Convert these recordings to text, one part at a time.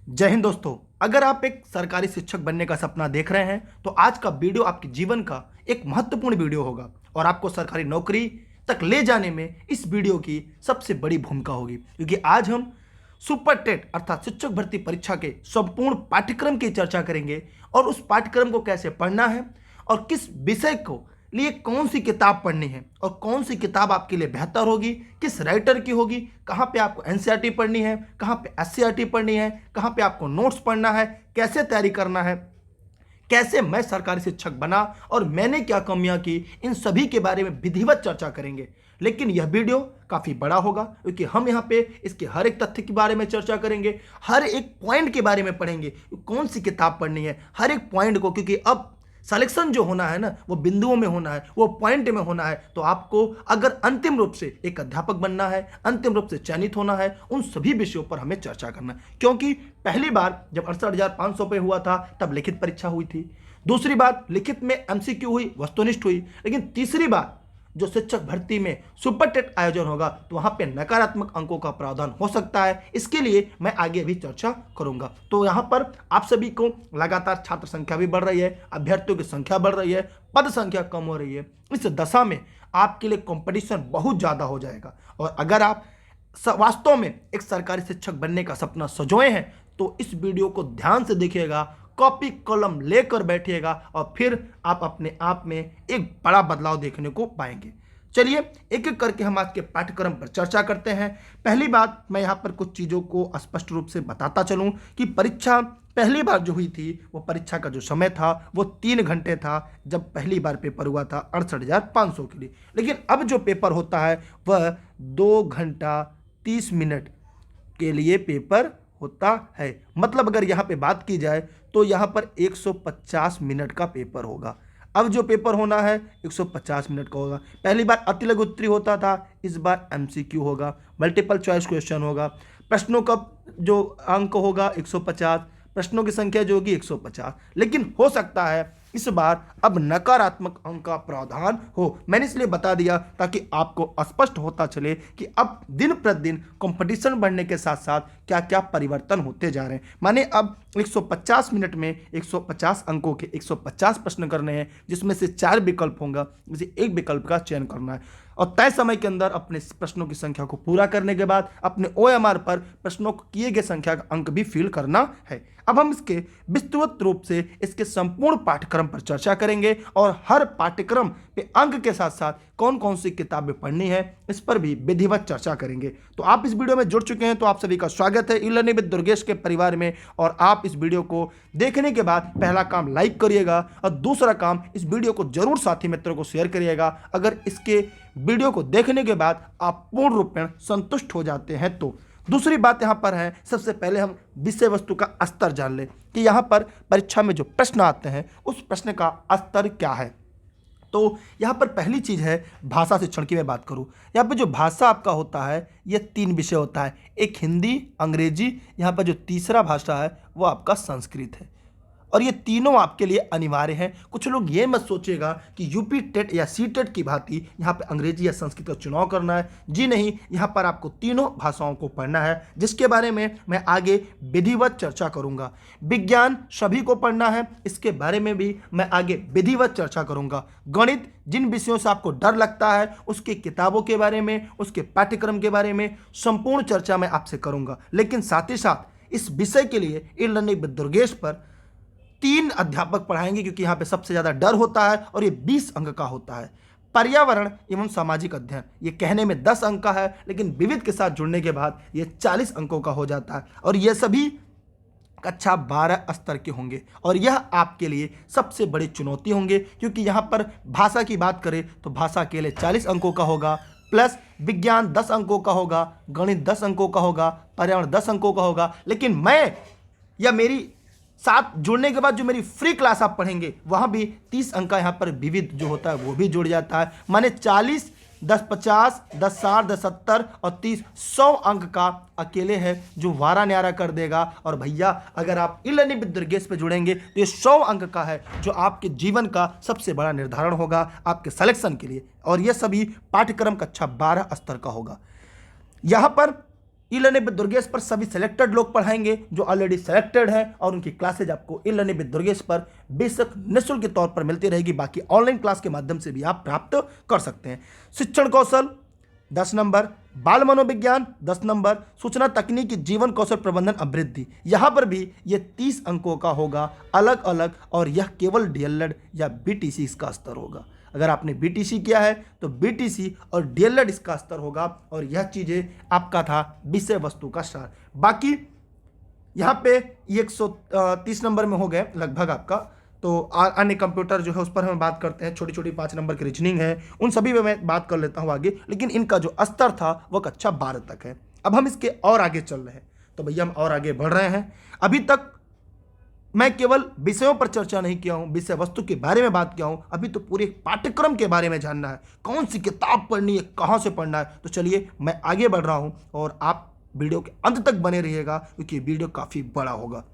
जय हिंद दोस्तों। अगर आप एक सरकारी शिक्षक बनने का सपना देख रहे हैं तो आज का वीडियो आपके जीवन का एक महत्वपूर्ण वीडियो होगा और आपको सरकारी नौकरी तक ले जाने में इस वीडियो की सबसे बड़ी भूमिका होगी, क्योंकि आज हम सुपर टेट अर्थात शिक्षक भर्ती परीक्षा के संपूर्ण पाठ्यक्रम की चर्चा करेंगे और उस पाठ्यक्रम को कैसे पढ़ना है और किस विषय को लिए कौन सी किताब पढ़नी है और कौन सी किताब आपके लिए बेहतर होगी, किस राइटर की होगी, कहाँ पे आपको एनसीईआरटी पढ़नी है, कहाँ पे एससीईआरटी पढ़नी है, कहाँ पे आपको नोट्स पढ़ना है, कैसे तैयारी करना है, कैसे मैं सरकारी शिक्षक बना और मैंने क्या कमियां की, इन सभी के बारे में विधिवत चर्चा करेंगे। लेकिन यह वीडियो काफ़ी बड़ा होगा क्योंकि हम यहाँ पे इसके हर एक तथ्य के बारे में चर्चा करेंगे, हर एक पॉइंट के बारे में पढ़ेंगे, कौन सी किताब पढ़नी है, हर एक पॉइंट को, क्योंकि अब सिलेक्शन जो होना है ना वो बिंदुओं में होना है, वो पॉइंट में होना है। तो आपको अगर अंतिम रूप से एक अध्यापक बनना है, अंतिम रूप से चयनित होना है, उन सभी विषयों पर हमें चर्चा करना है। क्योंकि पहली बार जब 68,500 पे हुआ था तब लिखित परीक्षा हुई थी, दूसरी बार लिखित में एमसीक्यू हुई, वस्तुनिष्ठ हुई, लेकिन तीसरी बार जो शिक्षक भर्ती में सुपर टेट आयोजन होगा तो वहां पे नकारात्मक अंकों का प्रावधान हो सकता है। इसके लिए मैं आगे भी चर्चा करूंगा। तो यहां पर आप सभी को लगातार छात्र संख्या भी बढ़ रही है, अभ्यर्थियों की संख्या बढ़ रही है, पद संख्या कम हो रही है। इस दशा में आपके लिए कंपटीशन बहुत ज़्यादा हो जाएगा और अगर आप वास्तव में एक सरकारी शिक्षक बनने का सपना सजोए हैं तो इस वीडियो को ध्यान से देखिएगा, कॉपी कलम लेकर बैठिएगा और फिर आप अपने आप में एक बड़ा बदलाव देखने को पाएंगे। चलिए एक एक करके हम आज के पाठ्यक्रम पर चर्चा करते हैं। पहली बात, मैं यहाँ पर कुछ चीज़ों को स्पष्ट रूप से बताता चलूँ कि परीक्षा पहली बार जो हुई थी वो परीक्षा का जो समय था वो 3 घंटे था जब पहली बार पेपर हुआ था 68,500 के लिए। लेकिन अब जो पेपर होता है वह 2 घंटा 30 मिनट के लिए पेपर होता है। मतलब अगर यहाँ पे बात की जाए तो यहाँ पर 150 मिनट का पेपर होगा। अब जो पेपर होना है 150 मिनट का होगा। पहली बार अति लघु उत्तरीय होता था, इस बार एमसीक्यू होगा, मल्टीपल चॉइस क्वेश्चन होगा। प्रश्नों का जो अंक होगा 150, प्रश्नों की संख्या जो होगी 150। लेकिन हो सकता है इस बार अब नकारात्मक अंक का प्रावधान हो। मैंने इसलिए बता दिया ताकि आपको स्पष्ट होता चले कि अब दिन प्रतिदिन कंपटीशन बढ़ने के साथ साथ क्या क्या परिवर्तन होते जा रहे हैं। माने अब 150 मिनट में 150 अंकों के 150 प्रश्न करने हैं, जिसमें से 4 विकल्प होंगे, जिसे एक विकल्प का चयन करना है और तय समय के अंदर अपने प्रश्नों की संख्या को पूरा करने के बाद अपने ओएमआर पर प्रश्नों को किए गए संख्या का अंक भी फिल करना है। अब हम इसके विस्तृत रूप से इसके संपूर्ण पाठ्यक्रम पर चर्चा करेंगे और हर पाठ्यक्रम पे अंक के साथ साथ कौन कौन सी किताबें पढ़नी है इस पर भी विधिवत चर्चा करेंगे। तो आप इस वीडियो में जुड़ चुके हैं तो आप सभी का स्वागत है ई लर्निंग विद दुर्गेश के परिवार में। और आप इस वीडियो को देखने के बाद पहला काम लाइक करिएगा और दूसरा काम इस वीडियो को जरूर साथी मित्रों को शेयर करिएगा। अगर इसके वीडियो को देखने के बाद आप पूर्ण रूप में संतुष्ट हो जाते हैं तो। दूसरी बात यहाँ पर है, सबसे पहले हम विषय वस्तु का स्तर जान लें कि यहाँ पर परीक्षा में जो प्रश्न आते हैं उस प्रश्न का स्तर क्या है। तो यहाँ पर पहली चीज़ है भाषा शिक्षण की मैं बात करूँ। यहाँ पर जो भाषा आपका होता है ये 3 विषय होता है, एक हिंदी, अंग्रेजी, यहाँ पर जो तीसरा भाषा है वो आपका संस्कृत है और ये तीनों आपके लिए अनिवार्य हैं। कुछ लोग ये मत सोचिएगा कि यूपी टेट या सी टेट की भांति यहाँ पे अंग्रेजी या संस्कृत का चुनाव करना है। जी नहीं, यहाँ पर आपको तीनों भाषाओं को पढ़ना है, जिसके बारे में मैं आगे विधिवत चर्चा करूँगा। विज्ञान सभी को पढ़ना है, इसके बारे में भी मैं आगे विधिवत चर्चा करूँगा। गणित, जिन विषयों से आपको डर लगता है उसकी किताबों के बारे में, उसके पाठ्यक्रम के बारे में संपूर्ण चर्चा मैं आपसे करूँगा। लेकिन साथ ही साथ इस विषय के लिए ई लर्निंग विद दुर्गेश पर 3 अध्यापक पढ़ाएंगे, क्योंकि यहाँ पे सबसे ज़्यादा डर होता है और ये 20 अंक का होता है। पर्यावरण एवं सामाजिक अध्ययन, ये कहने में 10 अंक का है लेकिन विविध के साथ जुड़ने के बाद ये 40 अंकों का हो जाता है और ये सभी कक्षा 12 स्तर के होंगे और यह आपके लिए सबसे बड़ी चुनौती होंगे, क्योंकि यहाँ पर भाषा की बात करें तो भाषा के लिए 40 अंकों का होगा, प्लस विज्ञान 10 अंकों का होगा, गणित 10 अंकों का होगा, पर्यावरण 10 अंकों का होगा। लेकिन मैं या मेरी साथ जुड़ने के बाद जो मेरी फ्री क्लास आप पढ़ेंगे वहाँ भी 30 अंक का यहाँ पर विविध जो होता है वो भी जुड़ जाता है। माने 40, 10 50, 10 60, 10 70 और 30 100 अंक का अकेले है जो वारा न्यारा कर देगा। और भैया अगर आप ई लर्निंग विद दुर्गेश पे जुड़ेंगे तो ये 100 अंक का है जो आपके जीवन का सबसे बड़ा निर्धारण होगा आपके सिलेक्शन के लिए। और ये सभी पाठ्यक्रम कक्षा 12 स्तर का होगा। यहाँ पर ई लर्निंग विद दुर्गेश पर सभी सिलेक्टेड लोग पढ़ाएंगे जो ऑलरेडी सिलेक्टेड है, और उनकी क्लासेज आपको ई लर्निंग विद दुर्गेश पर बेशक निःशुल्क के तौर पर मिलती रहेगी। बाकी ऑनलाइन क्लास के माध्यम से भी आप प्राप्त कर सकते हैं। शिक्षण कौशल 10 नंबर, बाल मनोविज्ञान 10 नंबर, सूचना तकनीकी जीवन कौशल प्रबंधन अभिवृद्धि, यहाँ पर भी ये 30 अंकों का होगा अलग अलग, और यह केवल डीएलएड या बीटीसी इसका स्तर होगा। अगर आपने बीटीसी किया है तो बीटीसी और डीएलएड इसका स्तर होगा, और यह चीज़ें आपका था विषय वस्तु का सार। बाकी यहाँ पे 130 नंबर में हो गए लगभग आपका, तो अन्य कंप्यूटर जो है उस पर हम बात करते हैं, छोटी छोटी 5 नंबर की रीजनिंग है, उन सभी में मैं बात कर लेता हूँ आगे, लेकिन इनका जो स्तर था वह कक्षा 12 तक है। अब हम इसके और आगे चल रहे हैं, तो भैया हम और आगे बढ़ रहे हैं। अभी तक मैं केवल विषयों पर चर्चा नहीं किया हूँ, विषय वस्तु के बारे में बात किया हूँ, अभी तो पूरे पाठ्यक्रम के बारे में जानना है, कौन सी किताब पढ़नी है, कहाँ से पढ़ना है। तो चलिए मैं आगे बढ़ रहा हूँ और आप वीडियो के अंत तक बने रहिएगा, क्योंकि वीडियो काफ़ी बड़ा होगा,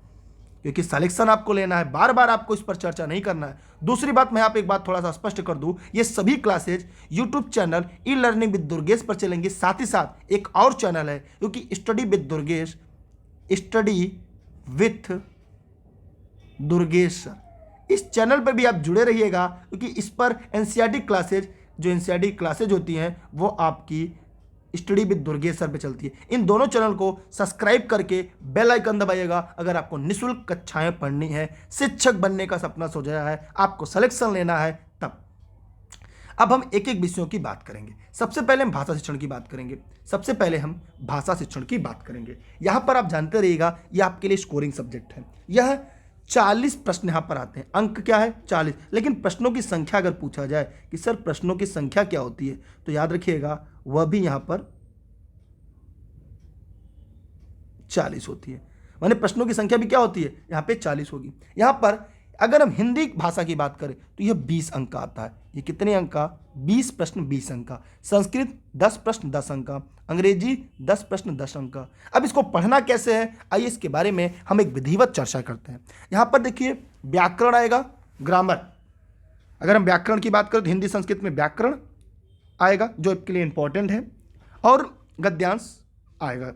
क्योंकि सिलेक्शन आपको लेना है, बार बार आपको इस पर चर्चा नहीं करना है। दूसरी बात, मैं आप एक बात थोड़ा सा स्पष्ट कर दूं, ये सभी classes YouTube channel E learning with Durgesh पर चलेंगे। साथ ही साथ एक और चैनल है, क्योंकि study with Durgesh, study with Durgesh sir, इस चैनल पर भी आप जुड़े रहिएगा, क्योंकि इस पर एनसीईआरटी क्लासेज, जो एनसीईआरटी क्लासेज होती हैं वो आपकी स्टडी विद दुर्गेश सर पे चलती है। इन दोनों चैनल को सब्सक्राइब करके बेल आइकन दबाइएगा। अगर आपको निःशुल्क कक्षाएं पढ़नी है, शिक्षक बनने का सपना सोचा है, आपको सिलेक्शन लेना है, तब अब हम एक एक विषयों की बात करेंगे। सबसे पहले हम भाषा शिक्षण की बात करेंगे। सबसे पहले हम भाषा शिक्षण की बात करेंगे। यहाँ पर आप जानते रहिएगा, यह आपके लिए स्कोरिंग सब्जेक्ट है। यह 40 प्रश्न यहाँ पर आते हैं। अंक क्या है? 40। लेकिन प्रश्नों की संख्या अगर पूछा जाए कि सर प्रश्नों की संख्या क्या होती है, तो याद रखिएगा वह भी यहाँ पर 40 होती है। माने प्रश्नों की संख्या भी क्या होती है? यहाँ पे 40 होगी। यहाँ पर अगर हम हिंदी भाषा की बात करें तो यह 20 अंक का आता है। ये कितने अंक का? 20 प्रश्न 20 अंक का। संस्कृत 10 प्रश्न 10 अंक का। अंग्रेजी 10 प्रश्न 10 अंक का। अब इसको पढ़ना कैसे है, आइए इसके बारे में हम एक विधिवत चर्चा करते हैं। यहाँ पर देखिए व्याकरण आएगा, ग्रामर। अगर हम व्याकरण की बात करें तो हिंदी संस्कृत में व्याकरण आएगा जो आपके लिए इंपॉर्टेंट है, और गद्यांश आएगा।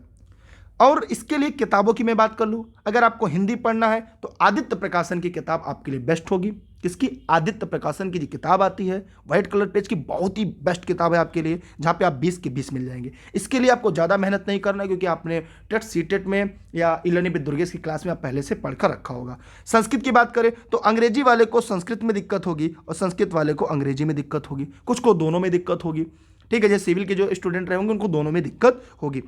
और इसके लिए किताबों की मैं बात कर लूँ, अगर आपको हिंदी पढ़ना है तो आदित्य प्रकाशन की किताब आपके लिए बेस्ट होगी। किसकी? आदित्य प्रकाशन की जो किताब आती है वाइट कलर पेज की, बहुत ही बेस्ट किताब है आपके लिए, जहाँ पे आप 20 के 20 मिल जाएंगे। इसके लिए आपको ज़्यादा मेहनत नहीं करना है, क्योंकि आपने टेट सीटेट में या ई लर्निंग विद दुर्गेश की क्लास में आप पहले से पढ़कर रखा होगा। संस्कृत की बात करें तो अंग्रेजी वाले को संस्कृत में दिक्कत होगी और संस्कृत वाले को अंग्रेजी में दिक्कत होगी, कुछ को दोनों में दिक्कत होगी। ठीक है, जैसे सिविल के जो स्टूडेंट रहेंगे उनको दोनों में दिक्कत होगी।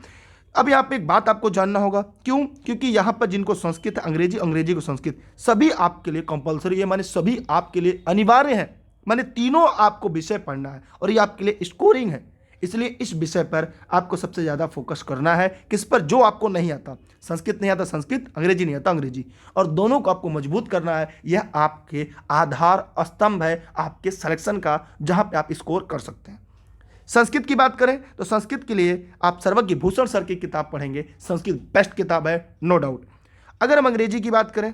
अब यहाँ पे एक बात आपको जानना होगा, क्यों? क्योंकि यहाँ पर जिनको संस्कृत अंग्रेजी, अंग्रेजी को संस्कृत, सभी आपके लिए कंपलसरी है, माने सभी आपके लिए अनिवार्य है। माने तीनों आपको विषय पढ़ना है और ये आपके लिए स्कोरिंग है। इसलिए इस विषय पर आपको सबसे ज़्यादा फोकस करना है। किस पर? जो आपको नहीं आता। संस्कृत नहीं आता संस्कृत, अंग्रेजी नहीं आता अंग्रेजी, और दोनों को आपको मजबूत करना है। यह आपके आधार स्तंभ है आपके सिलेक्शन का, जहाँ पे आप स्कोर कर सकते हैं। संस्कृत की बात करें तो संस्कृत के लिए आप सर्वज्ञ भूषण सर की किताब पढ़ेंगे, संस्कृत बेस्ट किताब है, नो डाउट। अगर हम अंग्रेजी की बात करें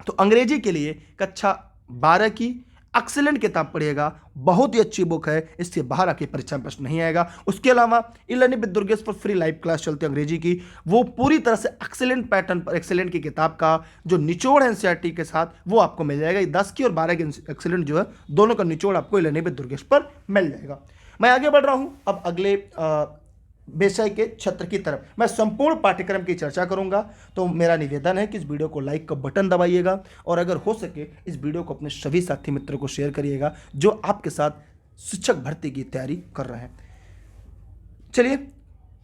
तो अंग्रेजी के लिए कक्षा 12 की एक्सीलेंट किताब पढ़िएगा, बहुत ही अच्छी बुक है, इससे बाहर आके परीक्षा में प्रश्न नहीं आएगा। उसके अलावा ई लर्निंग विद दुर्गेश पर फ्री लाइव क्लास चलती है अंग्रेजी की, वो पूरी तरह से एक्सीलेंट पैटर्न पर, एक्सीलेंट की किताब का जो निचोड़ है एनसीईआरटी के साथ वो आपको मिल जाएगा। 10 की और 12 की एक्सीलेंट जो है दोनों का निचोड़ आपको ई लर्निंग विद दुर्गेश पर मिल जाएगा। मैं आगे बढ़ रहा हूं, अब अगले विषय के क्षेत्र की तरफ मैं संपूर्ण पाठ्यक्रम की चर्चा करूंगा। तो मेरा निवेदन है कि इस वीडियो को लाइक का बटन दबाइएगा, और अगर हो सके इस वीडियो को अपने सभी साथी मित्रों को शेयर करिएगा जो आपके साथ शिक्षक भर्ती की तैयारी कर रहे हैं। चलिए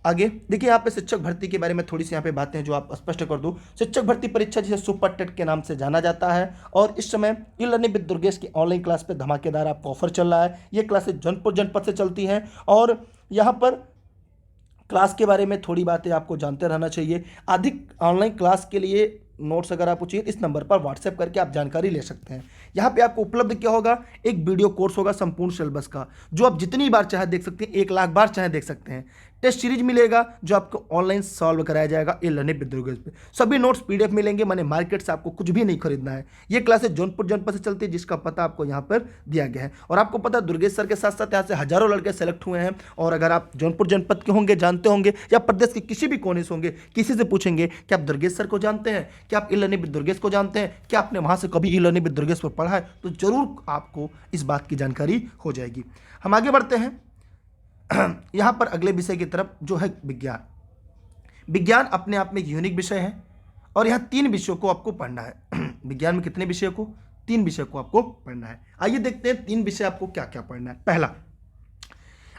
आगे देखिए, यहाँ पे शिक्षक भर्ती के बारे में थोड़ी सी यहाँ पे बातें जो आप स्पष्ट कर दूं। शिक्षक भर्ती परीक्षा जिसे सुपर टेट के नाम से जाना जाता है, और इस समय ई लर्निंग विद दुर्गेश की ऑनलाइन क्लास पे धमाकेदार आपको ऑफर चल रहा है। ये क्लासेस जौनपुर जनपद से चलती हैं, और यहाँ पर क्लास के बारे में थोड़ी बातें आपको जानते रहना चाहिए। अधिक ऑनलाइन क्लास के लिए नोट्स अगर आपको चाहिए इस नंबर पर व्हाट्सएप करके आप जानकारी ले सकते हैं। यहाँ पे आपको उपलब्ध क्या होगा? एक वीडियो कोर्स होगा संपूर्ण सिलेबस का, जो आप जितनी बार चाहे देख सकते हैं, 1 लाख बार चाहे देख सकते हैं। टेस्ट सीरीज मिलेगा जो आपको ऑनलाइन सॉल्व कराया जाएगा ई लर्निंग विद दुर्गेश पे। सभी नोट्स पीडीएफ मिलेंगे, माने मार्केट से आपको कुछ भी नहीं खरीदना है। ये क्लासेस जौनपुर जनपद से चलती है, जिसका पता आपको यहाँ पर दिया गया है। और आपको पता है दुर्गेश सर के साथ साथ यहाँ से हजारों लड़के सेलेक्ट हुए हैं। और अगर आप जौनपुर जनपद के होंगे, जानते होंगे, या प्रदेश के किसी भी कोने से होंगे, किसी से पूछेंगे कि आप दुर्गेश सर को जानते हैं, क्या आप ई लर्निंग विद दुर्गेश को जानते हैं, क्या आपने वहाँ से कभी ई लर्निंग विद दुर्गेश पर पढ़ा है, तो जरूर आपको इस बात की जानकारी हो जाएगी। हम आगे बढ़ते हैं यहाँ पर अगले विषय की तरफ, जो है विज्ञान। विज्ञान अपने आप में एक यूनिक विषय है और यहाँ 3 विषयों को आपको पढ़ना है। विज्ञान में कितने विषयों को? 3 विषय को आपको पढ़ना है। आइए देखते हैं 3 विषय आपको क्या क्या पढ़ना है। पहला,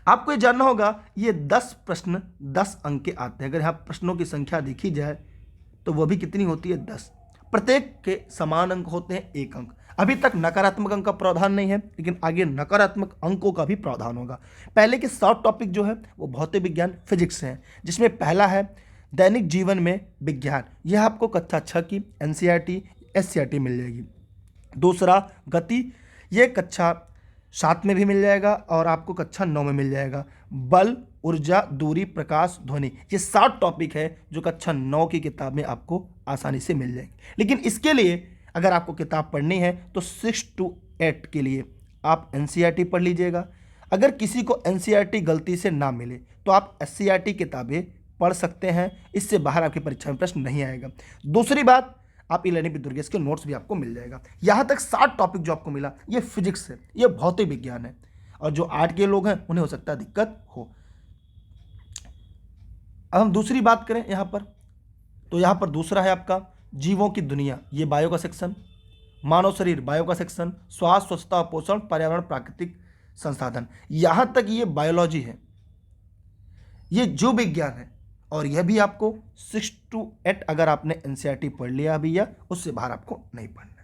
आपको ये जानना होगा, ये 10 प्रश्न 10 अंक के आते हैं। अगर यहाँ प्रश्नों की संख्या देखी जाए तो वो भी कितनी होती है? 10। प्रत्येक के समान अंक होते हैं 1 अंक। अभी तक नकारात्मक अंक का प्रावधान नहीं है, लेकिन आगे नकारात्मक अंकों का भी प्रावधान होगा। पहले के 7 टॉपिक जो है वो भौतिक विज्ञान फिजिक्स हैं, जिसमें पहला है दैनिक जीवन में विज्ञान। यह आपको कक्षा 6 की एनसीईआरटी एससीईआरटी मिल जाएगी। दूसरा गति, ये कक्षा 7 में भी मिल जाएगा और आपको कक्षा 9 में मिल जाएगा। बल, ऊर्जा, दूरी, प्रकाश, ध्वनि, ये 7 टॉपिक है जो कक्षा 9 की किताब में आपको आसानी से मिल जाएगी। लेकिन इसके लिए अगर आपको किताब पढ़नी है तो 6 to 8 के लिए आप एनसीईआरटी पढ़ लीजिएगा। अगर किसी को एनसीईआरटी गलती से ना मिले तो आप एससीईआरटी किताबें पढ़ सकते हैं, इससे बाहर आपकी परीक्षा में प्रश्न नहीं आएगा। दूसरी बात, आप ई लर्निंग विद दुर्गेश के नोट्स भी आपको मिल जाएगा। यहाँ तक 7 टॉपिक जो आपको मिला, ये फिजिक्स है, ये भौतिक विज्ञान है, और जो 8 के लोग हैं उन्हें हो सकता है दिक्कत हो। अब हम दूसरी बात करें यहाँ पर, तो यहाँ पर दूसरा है आपका जीवों की दुनिया, ये बायो का सेक्शन। मानव शरीर, बायो का सेक्शन। स्वास्थ्य, स्वच्छता, पोषण, पर्यावरण, प्राकृतिक संसाधन, यहाँ तक ये बायोलॉजी है, ये जीव विज्ञान है। और यह भी आपको 6 to 8 अगर आपने एनसीईआरटी पढ़ लिया भैया, उससे बाहर आपको नहीं पढ़ना है।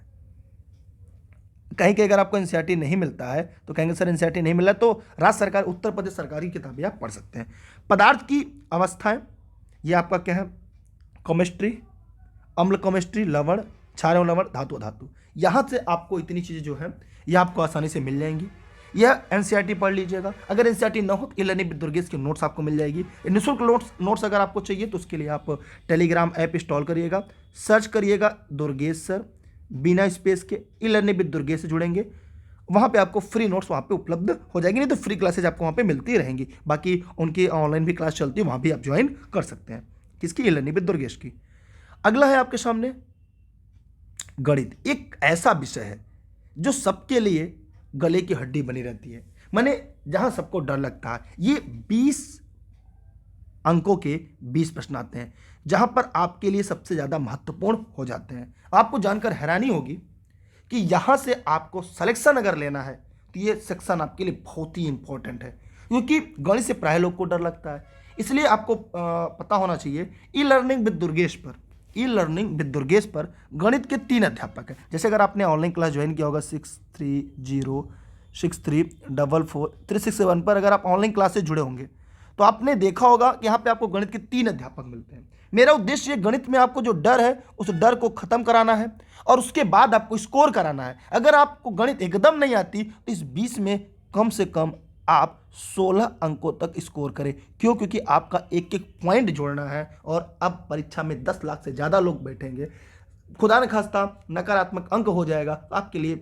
कहीं कि अगर आपको एनसीईआरटी नहीं मिलता है तो कहेंगे सर एनसीईआरटी नहीं मिला, तो राज्य सरकार, उत्तर प्रदेश सरकारी किताबें आप पढ़ सकते हैं। पदार्थ की अवस्थाएं, ये आपका क्या है? केमिस्ट्री, अम्ल केमिस्ट्री, लवण, क्षार लवण, धातु धातु, यहाँ से आपको इतनी चीज़ें जो है ये आपको आसानी से मिल जाएंगी। यह एनसीईआरटी पढ़ लीजिएगा। अगर एनसीईआरटी ना हो तो ई लर्निंग विद दुर्गेश के नोट्स आपको मिल जाएगी। निःशुल्क नोट्स अगर आपको चाहिए तो उसके लिए आप टेलीग्राम ऐप इंस्टॉल करिएगा, सर्च करिएगा दुर्गेश सर, बिना स्पेस के ई लर्निंग विद दुर्गेश से जुड़ेंगे, वहाँ पे आपको फ्री नोट्स वहाँ पे उपलब्ध हो जाएंगे। नहीं तो फ्री क्लासेज आपको वहाँ पे मिलती रहेंगी। बाकी उनकी ऑनलाइन भी क्लास चलती है, वहाँ भी आप ज्वाइन कर सकते हैं। किसकी? ई लर्निंग विद दुर्गेश की। अगला है आपके सामने गणित। एक ऐसा विषय है जो सबके लिए गले की हड्डी बनी रहती है, माने जहां सबको डर लगता है। ये 20 अंकों के 20 प्रश्न आते हैं, जहां पर आपके लिए सबसे ज़्यादा महत्वपूर्ण हो जाते हैं। आपको जानकर हैरानी होगी कि यहां से आपको सिलेक्शन अगर लेना है तो ये सेक्शन आपके लिए बहुत ही इंपॉर्टेंट है, क्योंकि गणित से प्राय लोग को डर लगता है। इसलिए आपको पता होना चाहिए ई लर्निंग विद दुर्गेश पर, ई लर्निंग विद दुर्गेश पर गणित के 3 अध्यापक हैं। जैसे अगर आपने ऑनलाइन क्लास ज्वाइन किया होगा 6306344367 पर, अगर आप ऑनलाइन क्लास से जुड़े होंगे तो आपने देखा होगा कि यहाँ पे आपको गणित के 3 अध्यापक मिलते हैं। मेरा उद्देश्य ये गणित में आपको जो डर है उस डर को खत्म कराना है और उसके बाद आपको स्कोर कराना है। अगर आपको गणित एकदम नहीं आती तो इस 20 में कम से कम आप 16 अंकों तक स्कोर करें। क्यों? क्योंकि आपका एक एक पॉइंट जोड़ना है और अब परीक्षा में 10 लाख से ज़्यादा लोग बैठेंगे। खुदा न खास्ता नकारात्मक अंक हो जाएगा तो आपके लिए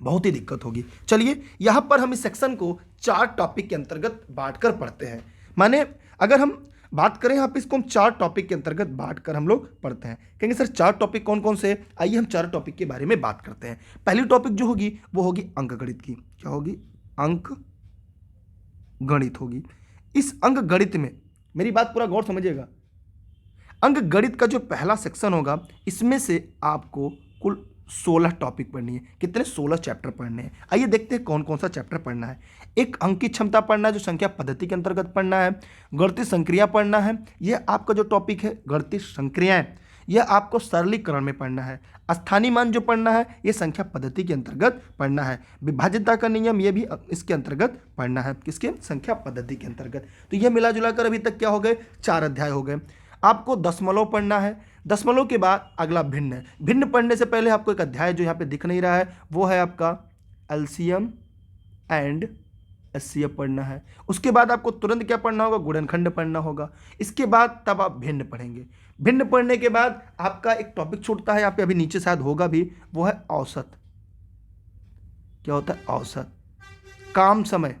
बहुत ही दिक्कत होगी। चलिए यहाँ पर हम इस सेक्शन को 4 टॉपिक के अंतर्गत बांटकर पढ़ते हैं। माने अगर हम बात करें यहाँ पे, इसको हम 4 टॉपिक के अंतर्गत बांटकर हम लोग पढ़ते हैं। कहेंगे सर 4 टॉपिक कौन कौन से? आइए हम 4 टॉपिक के बारे में बात करते हैं। पहली टॉपिक जो होगी वो होगी अंक गणित की। क्या होगी? अंक गणित होगी। इस अंक गणित में मेरी बात पूरा गौर समझिएगा। अंक गणित का जो पहला सेक्शन होगा इसमें से आपको कुल 16 टॉपिक पढ़नी है। कितने? 16 चैप्टर पढ़ने हैं। आइए देखते हैं कौन कौन सा चैप्टर पढ़ना है। एक अंक की क्षमता पढ़ना है जो संख्या पद्धति के अंतर्गत पढ़ना है। गणितीय संक्रिया पढ़ना है, यह आपका जो टॉपिक है गणितीय संक्रियाएं, यह आपको सरलीकरण में पढ़ना है। स्थानीय मान जो पढ़ना है यह संख्या पद्धति के अंतर्गत पढ़ना है। विभाज्यता का नियम यह भी इसके अंतर्गत पढ़ना है। किसके? संख्या पद्धति के अंतर्गत। तो यह मिला जुला कर अभी तक क्या हो गए? 4 अध्याय हो गए। आपको दशमलव पढ़ना है। दशमलव के बाद अगला भिन्न है। भिन्न पढ़ने से पहले आपको एक अध्याय जो यहाँ पे दिख नहीं रहा है वो है आपका एलसीएम एंड एचसीएफ पढ़ना है। उसके बाद आपको तुरंत क्या पढ़ना होगा, गुणनखंड पढ़ना होगा। इसके बाद तब आप भिन्न पढ़ेंगे। भिन्न पढ़ने के बाद आपका एक टॉपिक छूटता है यहाँ पे, अभी नीचे शायद होगा भी, वो है औसत। क्या होता है, औसत। काम समय,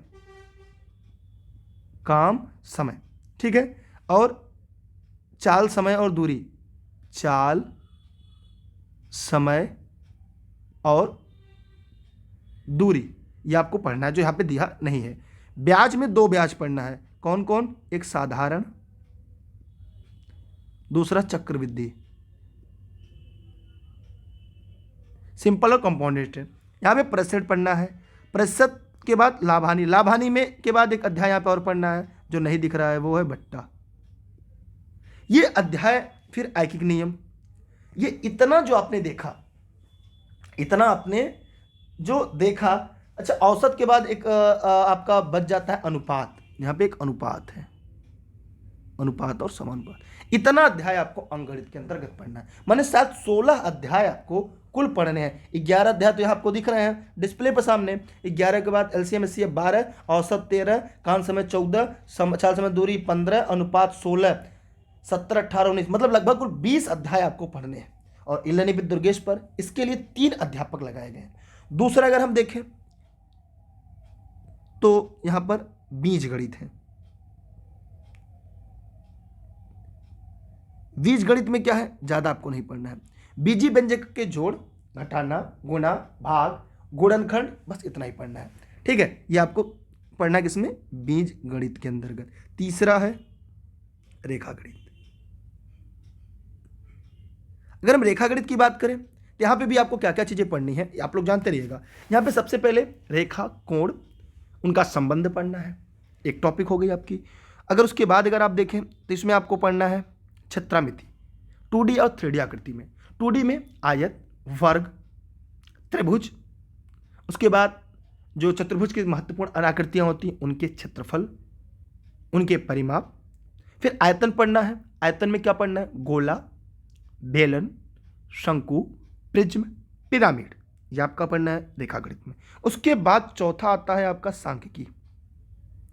काम समय, ठीक है। और चाल समय और दूरी, चाल समय और दूरी, ये आपको पढ़ना है जो यहाँ पे दिया नहीं है। ब्याज में 2 ब्याज पढ़ना है, कौन कौन, एक साधारण, दूसरा चक्रवृद्धि, सिंपल और कंपाउंडेड। यहाँ पे प्रतिशत पढ़ना है। प्रतिशत के बाद लाभानी, लाभानी में के बाद एक अध्याय यहाँ पे और पढ़ना है जो नहीं दिख रहा है, वो है बट्टा। ये अध्याय फिर ऐकिक नियम, ये इतना जो आपने देखा, इतना आपने जो देखा। अच्छा, औसत के बाद एक आपका बच जाता है अनुपात। यहाँ पे एक अनुपात है, अनुपात और समानुपात। इतना अध्याय आपको अंकगणित के अंतर्गत पढ़ना है। मैंने शायद 16 अध्याय आपको कुल पढ़ने हैं। 11 अध्याय तो यहाँ आपको दिख रहे हैं डिस्प्ले पर सामने। 11 के बाद एलसीएम एचसीएफ 12, औसत 13, काम समय 14, चाल समय दूरी 15, अनुपात 16, 17, 18, 19, मतलब लगभग कुल 20 अध्याय आपको पढ़ने हैं। और इलनी विद दुर्गेश पर इसके लिए 3 अध्यापक लगाए गए हैं। दूसरा अगर हम देखें तो यहां पर बीज गणित है। बीज गणित में क्या है, ज्यादा आपको नहीं पढ़ना है। बीजी व्यंजक के जोड़, घटाना, गुणा, भाग, गुणनखंड, बस इतना ही पढ़ना है, ठीक है। ये आपको पढ़ना है किसमें, बीज गणित के अंतर्गत। तीसरा है रेखा गणित। अगर हम रेखा गणित की बात करें तो यहाँ पे भी आपको क्या क्या चीजें पढ़नी है आप लोग जानते रहिएगा। यहाँ पे सबसे पहले रेखा, कोण, उनका संबंध पढ़ना है, एक टॉपिक हो गई आपकी। अगर उसके बाद अगर आप देखें तो इसमें आपको पढ़ना है क्षेत्रामिति, 2D और 3D आकृति में। 2D में आयत, वर्ग, त्रिभुज, उसके बाद जो चतुर्भुज की महत्वपूर्ण आकृतियां होती हैं उनके क्षेत्रफल, उनके परिमाप। फिर आयतन पढ़ना है। आयतन में क्या पढ़ना है, गोला, बेलन, शंकु, प्रिज्म, पिरामिड, ये आपका पढ़ना है रेखा गणित में। उसके बाद चौथा आता है आपका सांख्यिकी।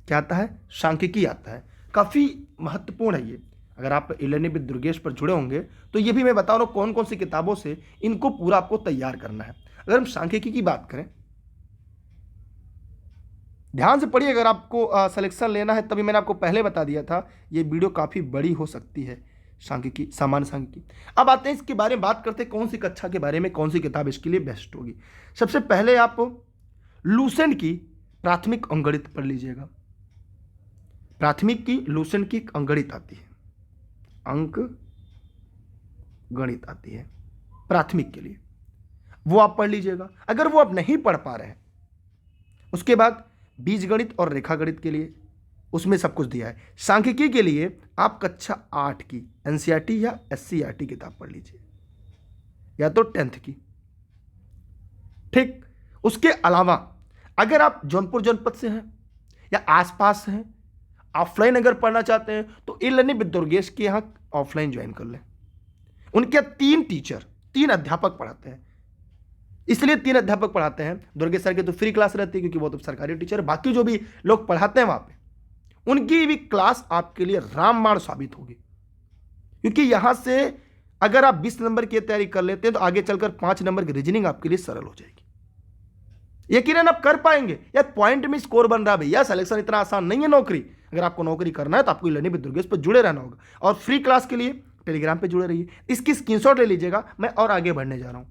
क्या आता है, सांख्यिकी आता है। काफी महत्वपूर्ण है ये। अगर आप इलनी विद दुर्गेश पर जुड़े होंगे तो ये भी मैं बता रहा हूं कौन कौन सी किताबों से इनको पूरा आपको तैयार करना है। अगर हम सांख्यिकी की बात करें, ध्यान से पढ़िए। अगर आपको सिलेक्शन लेना है, तभी मैंने आपको पहले बता दिया था ये वीडियो काफी बड़ी हो सकती है। सांख्यिकी, सामान्य सांख्यिकी। अब आते हैं इसके बारे में बात करते हैं कौन सी कक्षा के बारे में, कौन सी किताब इसके लिए बेस्ट होगी। सबसे पहले आप लूसेंट की प्राथमिक अंकगणित पढ़ लीजिएगा। प्राथमिक की लूसेंट की अंकगणित आती है, अंक गणित आती है प्राथमिक के लिए, वो आप पढ़ लीजिएगा। अगर वो आप नहीं पढ़ पा रहे हैं, उसके बाद बीज गणित और रेखा गणित के लिए उसमें सब कुछ दिया है। सांख्यिकी के लिए आप कक्षा 8 की एनसीईआरटी या एससीईआरटी किताब पढ़ लीजिए, या तो 10th की, ठीक। उसके अलावा अगर आप जौनपुर जनपद से हैं या आसपास हैं, ऑफलाइन अगर पढ़ना चाहते हैं तो इलनी विद दुर्गेश के यहाँ ऑफलाइन ज्वाइन कर लें। उनके 3 टीचर, 3 अध्यापक पढ़ाते हैं, इसलिए 3 अध्यापक पढ़ाते हैं। दुर्गेश सर की तो फ्री क्लास रहती है क्योंकि वो तो सरकारी टीचर है। बाकी जो भी लोग पढ़ाते हैं वहां पे, उनकी भी क्लास आपके लिए रामबाण साबित होगी, क्योंकि यहां से अगर आप 20 नंबर की तैयारी कर लेते हैं तो आगे चलकर 5 नंबर की रीजनिंग आपके लिए सरल हो जाएगी। यकीनन आप कर पाएंगे। यार पॉइंट में स्कोर बन रहा है भैया, सिलेक्शन इतना आसान नहीं है नौकरी। अगर आपको नौकरी करना है तो आपको इलनी विद दुर्गेश पर जुड़े रहना होगा, और फ्री क्लास के लिए टेलीग्राम पे जुड़े रहिए। इसकी स्क्रीनशॉट ले लीजिएगा, मैं और आगे बढ़ने जा रहा हूं।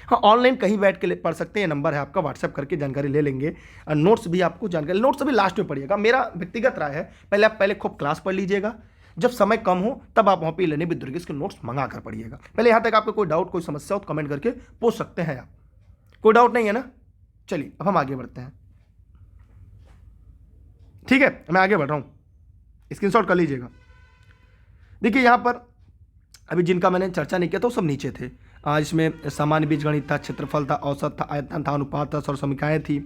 हाँ, ऑनलाइन कहीं बैठ के पढ़ सकते हैं, नंबर है आपका, व्हाट्सएप करके जानकारी ले लेंगे। नोट्स भी आपको जानकारी, नोट्स अभी लास्ट में पढ़िएगा। मेरा व्यक्तिगत राय है पहले खूब क्लास पढ़ लीजिएगा, जब समय कम हो तब आप वहाँ पे इलनी विद दुर्गेश के नोट्स मंगा कर पढ़िएगा। पहले यहाँ तक आपको कोई डाउट, कोई समस्या हो तो कमेंट करके पूछ सकते हैं आप। कोई डाउट नहीं है ना? चलिए अब हम आगे बढ़ते हैं, ठीक है। मैं आगे बढ़ रहा हूँ, स्क्रीनशॉट कर लीजिएगा। देखिए यहाँ पर अभी जिनका मैंने चर्चा नहीं किया था वो सब नीचे थे। इसमें सामान्य बीजगणित था, क्षेत्रफल था, औसत था, आयतन था, अनुपात था, समीकरणाएं थी,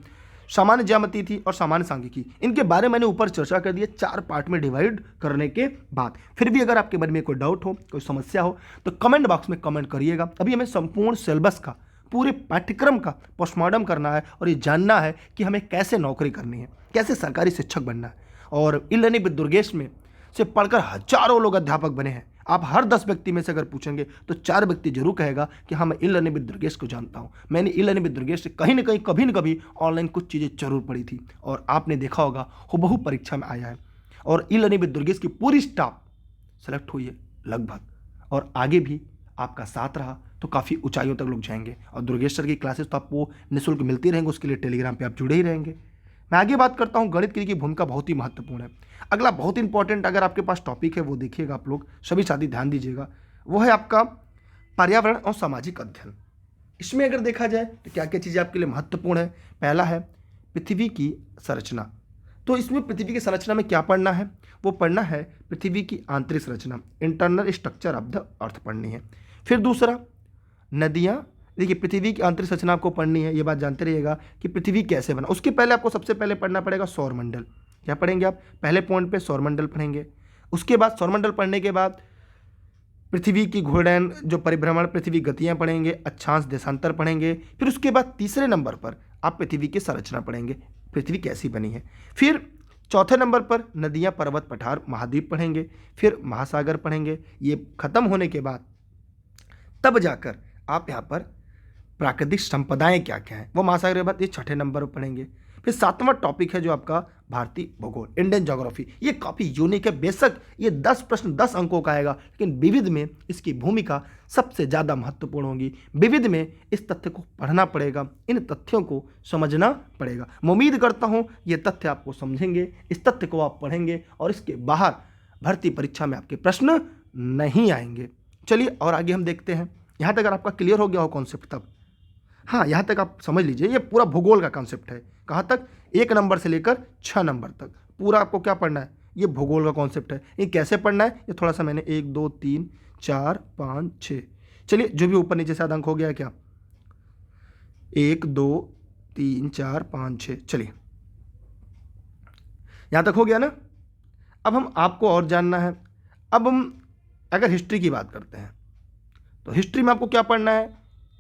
सामान्य ज्यामिति थी और सामान्य सांख्यिकी। इनके बारे में मैंने ऊपर चर्चा कर दी है 4 पार्ट में डिवाइड करने के बाद। फिर भी अगर आपके मन में कोई डाउट हो, कोई समस्या हो तो कमेंट बॉक्स में कमेंट करिएगा। अभी हमें संपूर्ण सिलेबस का पूरे पाठ्यक्रम का पोस्टमार्टम करना है और ये जानना है कि हमें कैसे नौकरी करनी है, कैसे सरकारी शिक्षक बनना है। और ई लर्निंग विद दुर्गेश में से पढ़कर हजारों लोग अध्यापक बने हैं। आप हर 10 व्यक्ति में से अगर पूछेंगे तो 4 व्यक्ति जरूर कहेगा कि हाँ, मैं ई लर्निंग विद दुर्गेश को जानता हूँ, मैंने ई लर्निंग विद दुर्गेश से कहीं ना कहीं कभी न कभी ऑनलाइन कुछ चीज़ें जरूर पढ़ी थी। और आपने देखा होगा हूबहू परीक्षा में आया है। और ई लर्निंग विद दुर्गेश की पूरी स्टाफ सेलेक्ट हुई है लगभग, और आगे भी आपका साथ रहा तो काफ़ी ऊंचाइयों तक लोग जाएंगे। और दुर्गेश सर की क्लासेस तो आपको निःशुल्क मिलती रहेंगे, उसके लिए टेलीग्राम पे आप जुड़े ही रहेंगे। मैं आगे बात करता हूँ, गणित की भूमिका बहुत ही महत्वपूर्ण है। अगला बहुत इंपॉर्टेंट अगर आपके पास टॉपिक है वो देखिएगा आप लोग, सभी साथी ध्यान दीजिएगा, वो है आपका पर्यावरण और सामाजिक अध्ययन। इसमें अगर देखा जाए तो क्या क्या चीज़ें आपके लिए महत्वपूर्ण है। पहला है पृथ्वी की संरचना। तो इसमें पृथ्वी की संरचना में क्या पढ़ना है, वो पढ़ना है पृथ्वी की आंतरिक संरचना, internal structure of the earth पढ़नी है। फिर दूसरा नदियाँ, देखिए पृथ्वी की आंतरिक संरचना आपको पढ़नी है, ये बात जानते रहिएगा कि पृथ्वी कैसे बना। उसके पहले आपको सबसे पहले पढ़ना पड़ेगा सौरमंडल। क्या पढ़ेंगे आप, पहले पॉइंट पे सौरमंडल पढ़ेंगे। उसके बाद सौरमंडल पढ़ने के बाद पृथ्वी की घूर्णन जो परिभ्रमण, पृथ्वी गतियाँ पढ़ेंगे, अक्षांश देशांतर पढ़ेंगे। फिर उसके बाद तीसरे नंबर पर आप पृथ्वी की संरचना पढ़ेंगे, पृथ्वी कैसी बनी है। फिर चौथे नंबर पर नदियाँ, पर्वत, पठार, महाद्वीप पढ़ेंगे। फिर महासागर पढ़ेंगे। ये खत्म होने के बाद तब जाकर आप यहाँ पर प्राकृतिक संपदाएं क्या क्या हैं वो महासागर के बाद ये छठे नंबर पर पढ़ेंगे। फिर सातवां टॉपिक है जो आपका भारतीय भूगोल, इंडियन ज्योग्राफी। ये काफ़ी यूनिक है, बेशक ये 10 प्रश्न 10 अंकों का आएगा, लेकिन विविध में इसकी भूमिका सबसे ज़्यादा महत्वपूर्ण होगी। विविध में इस तथ्य को पढ़ना पड़ेगा, इन तथ्यों को समझना पड़ेगा। मैं उम्मीद करता हूँ ये तथ्य आपको समझेंगे, इस तथ्य को आप पढ़ेंगे और इसके बाहर भर्ती परीक्षा में आपके प्रश्न नहीं आएंगे। चलिए और आगे हम देखते हैं। यहाँ तक अगर आपका क्लियर हो गया हो कॉन्सेप्ट तब, हाँ यहाँ तक आप समझ लीजिए ये पूरा भूगोल का कॉन्सेप्ट है। कहाँ तक, 1 नंबर से लेकर 6 नंबर तक पूरा आपको क्या पढ़ना है, ये भूगोल का कॉन्सेप्ट है। ये कैसे पढ़ना है ये थोड़ा सा मैंने 1 2 3 4 5 6, चलिए जो भी ऊपर नीचे से आधा अंक हो गया है क्या, 1 2 3 4 5 6, चलिए यहाँ तक हो गया ना। अब हम आपको और जानना है। अब हम अगर हिस्ट्री की बात करते हैं तो हिस्ट्री में आपको क्या पढ़ना है,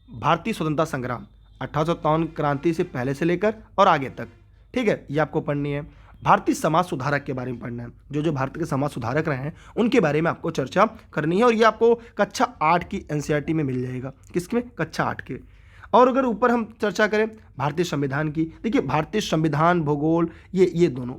भारतीय स्वतंत्रता संग्राम 1857 क्रांति से पहले से लेकर और आगे तक, ठीक है, ये आपको पढ़नी है। भारतीय समाज सुधारक के बारे में पढ़ना है, जो जो भारत के समाज सुधारक रहे हैं उनके बारे में आपको चर्चा करनी है। और ये आपको कक्षा 8 की एनसीईआरटी में मिल जाएगा। किसमें, कक्षा 8 के। और अगर ऊपर हम चर्चा करें भारतीय संविधान की, देखिए भारतीय संविधान, भूगोल, ये दोनों,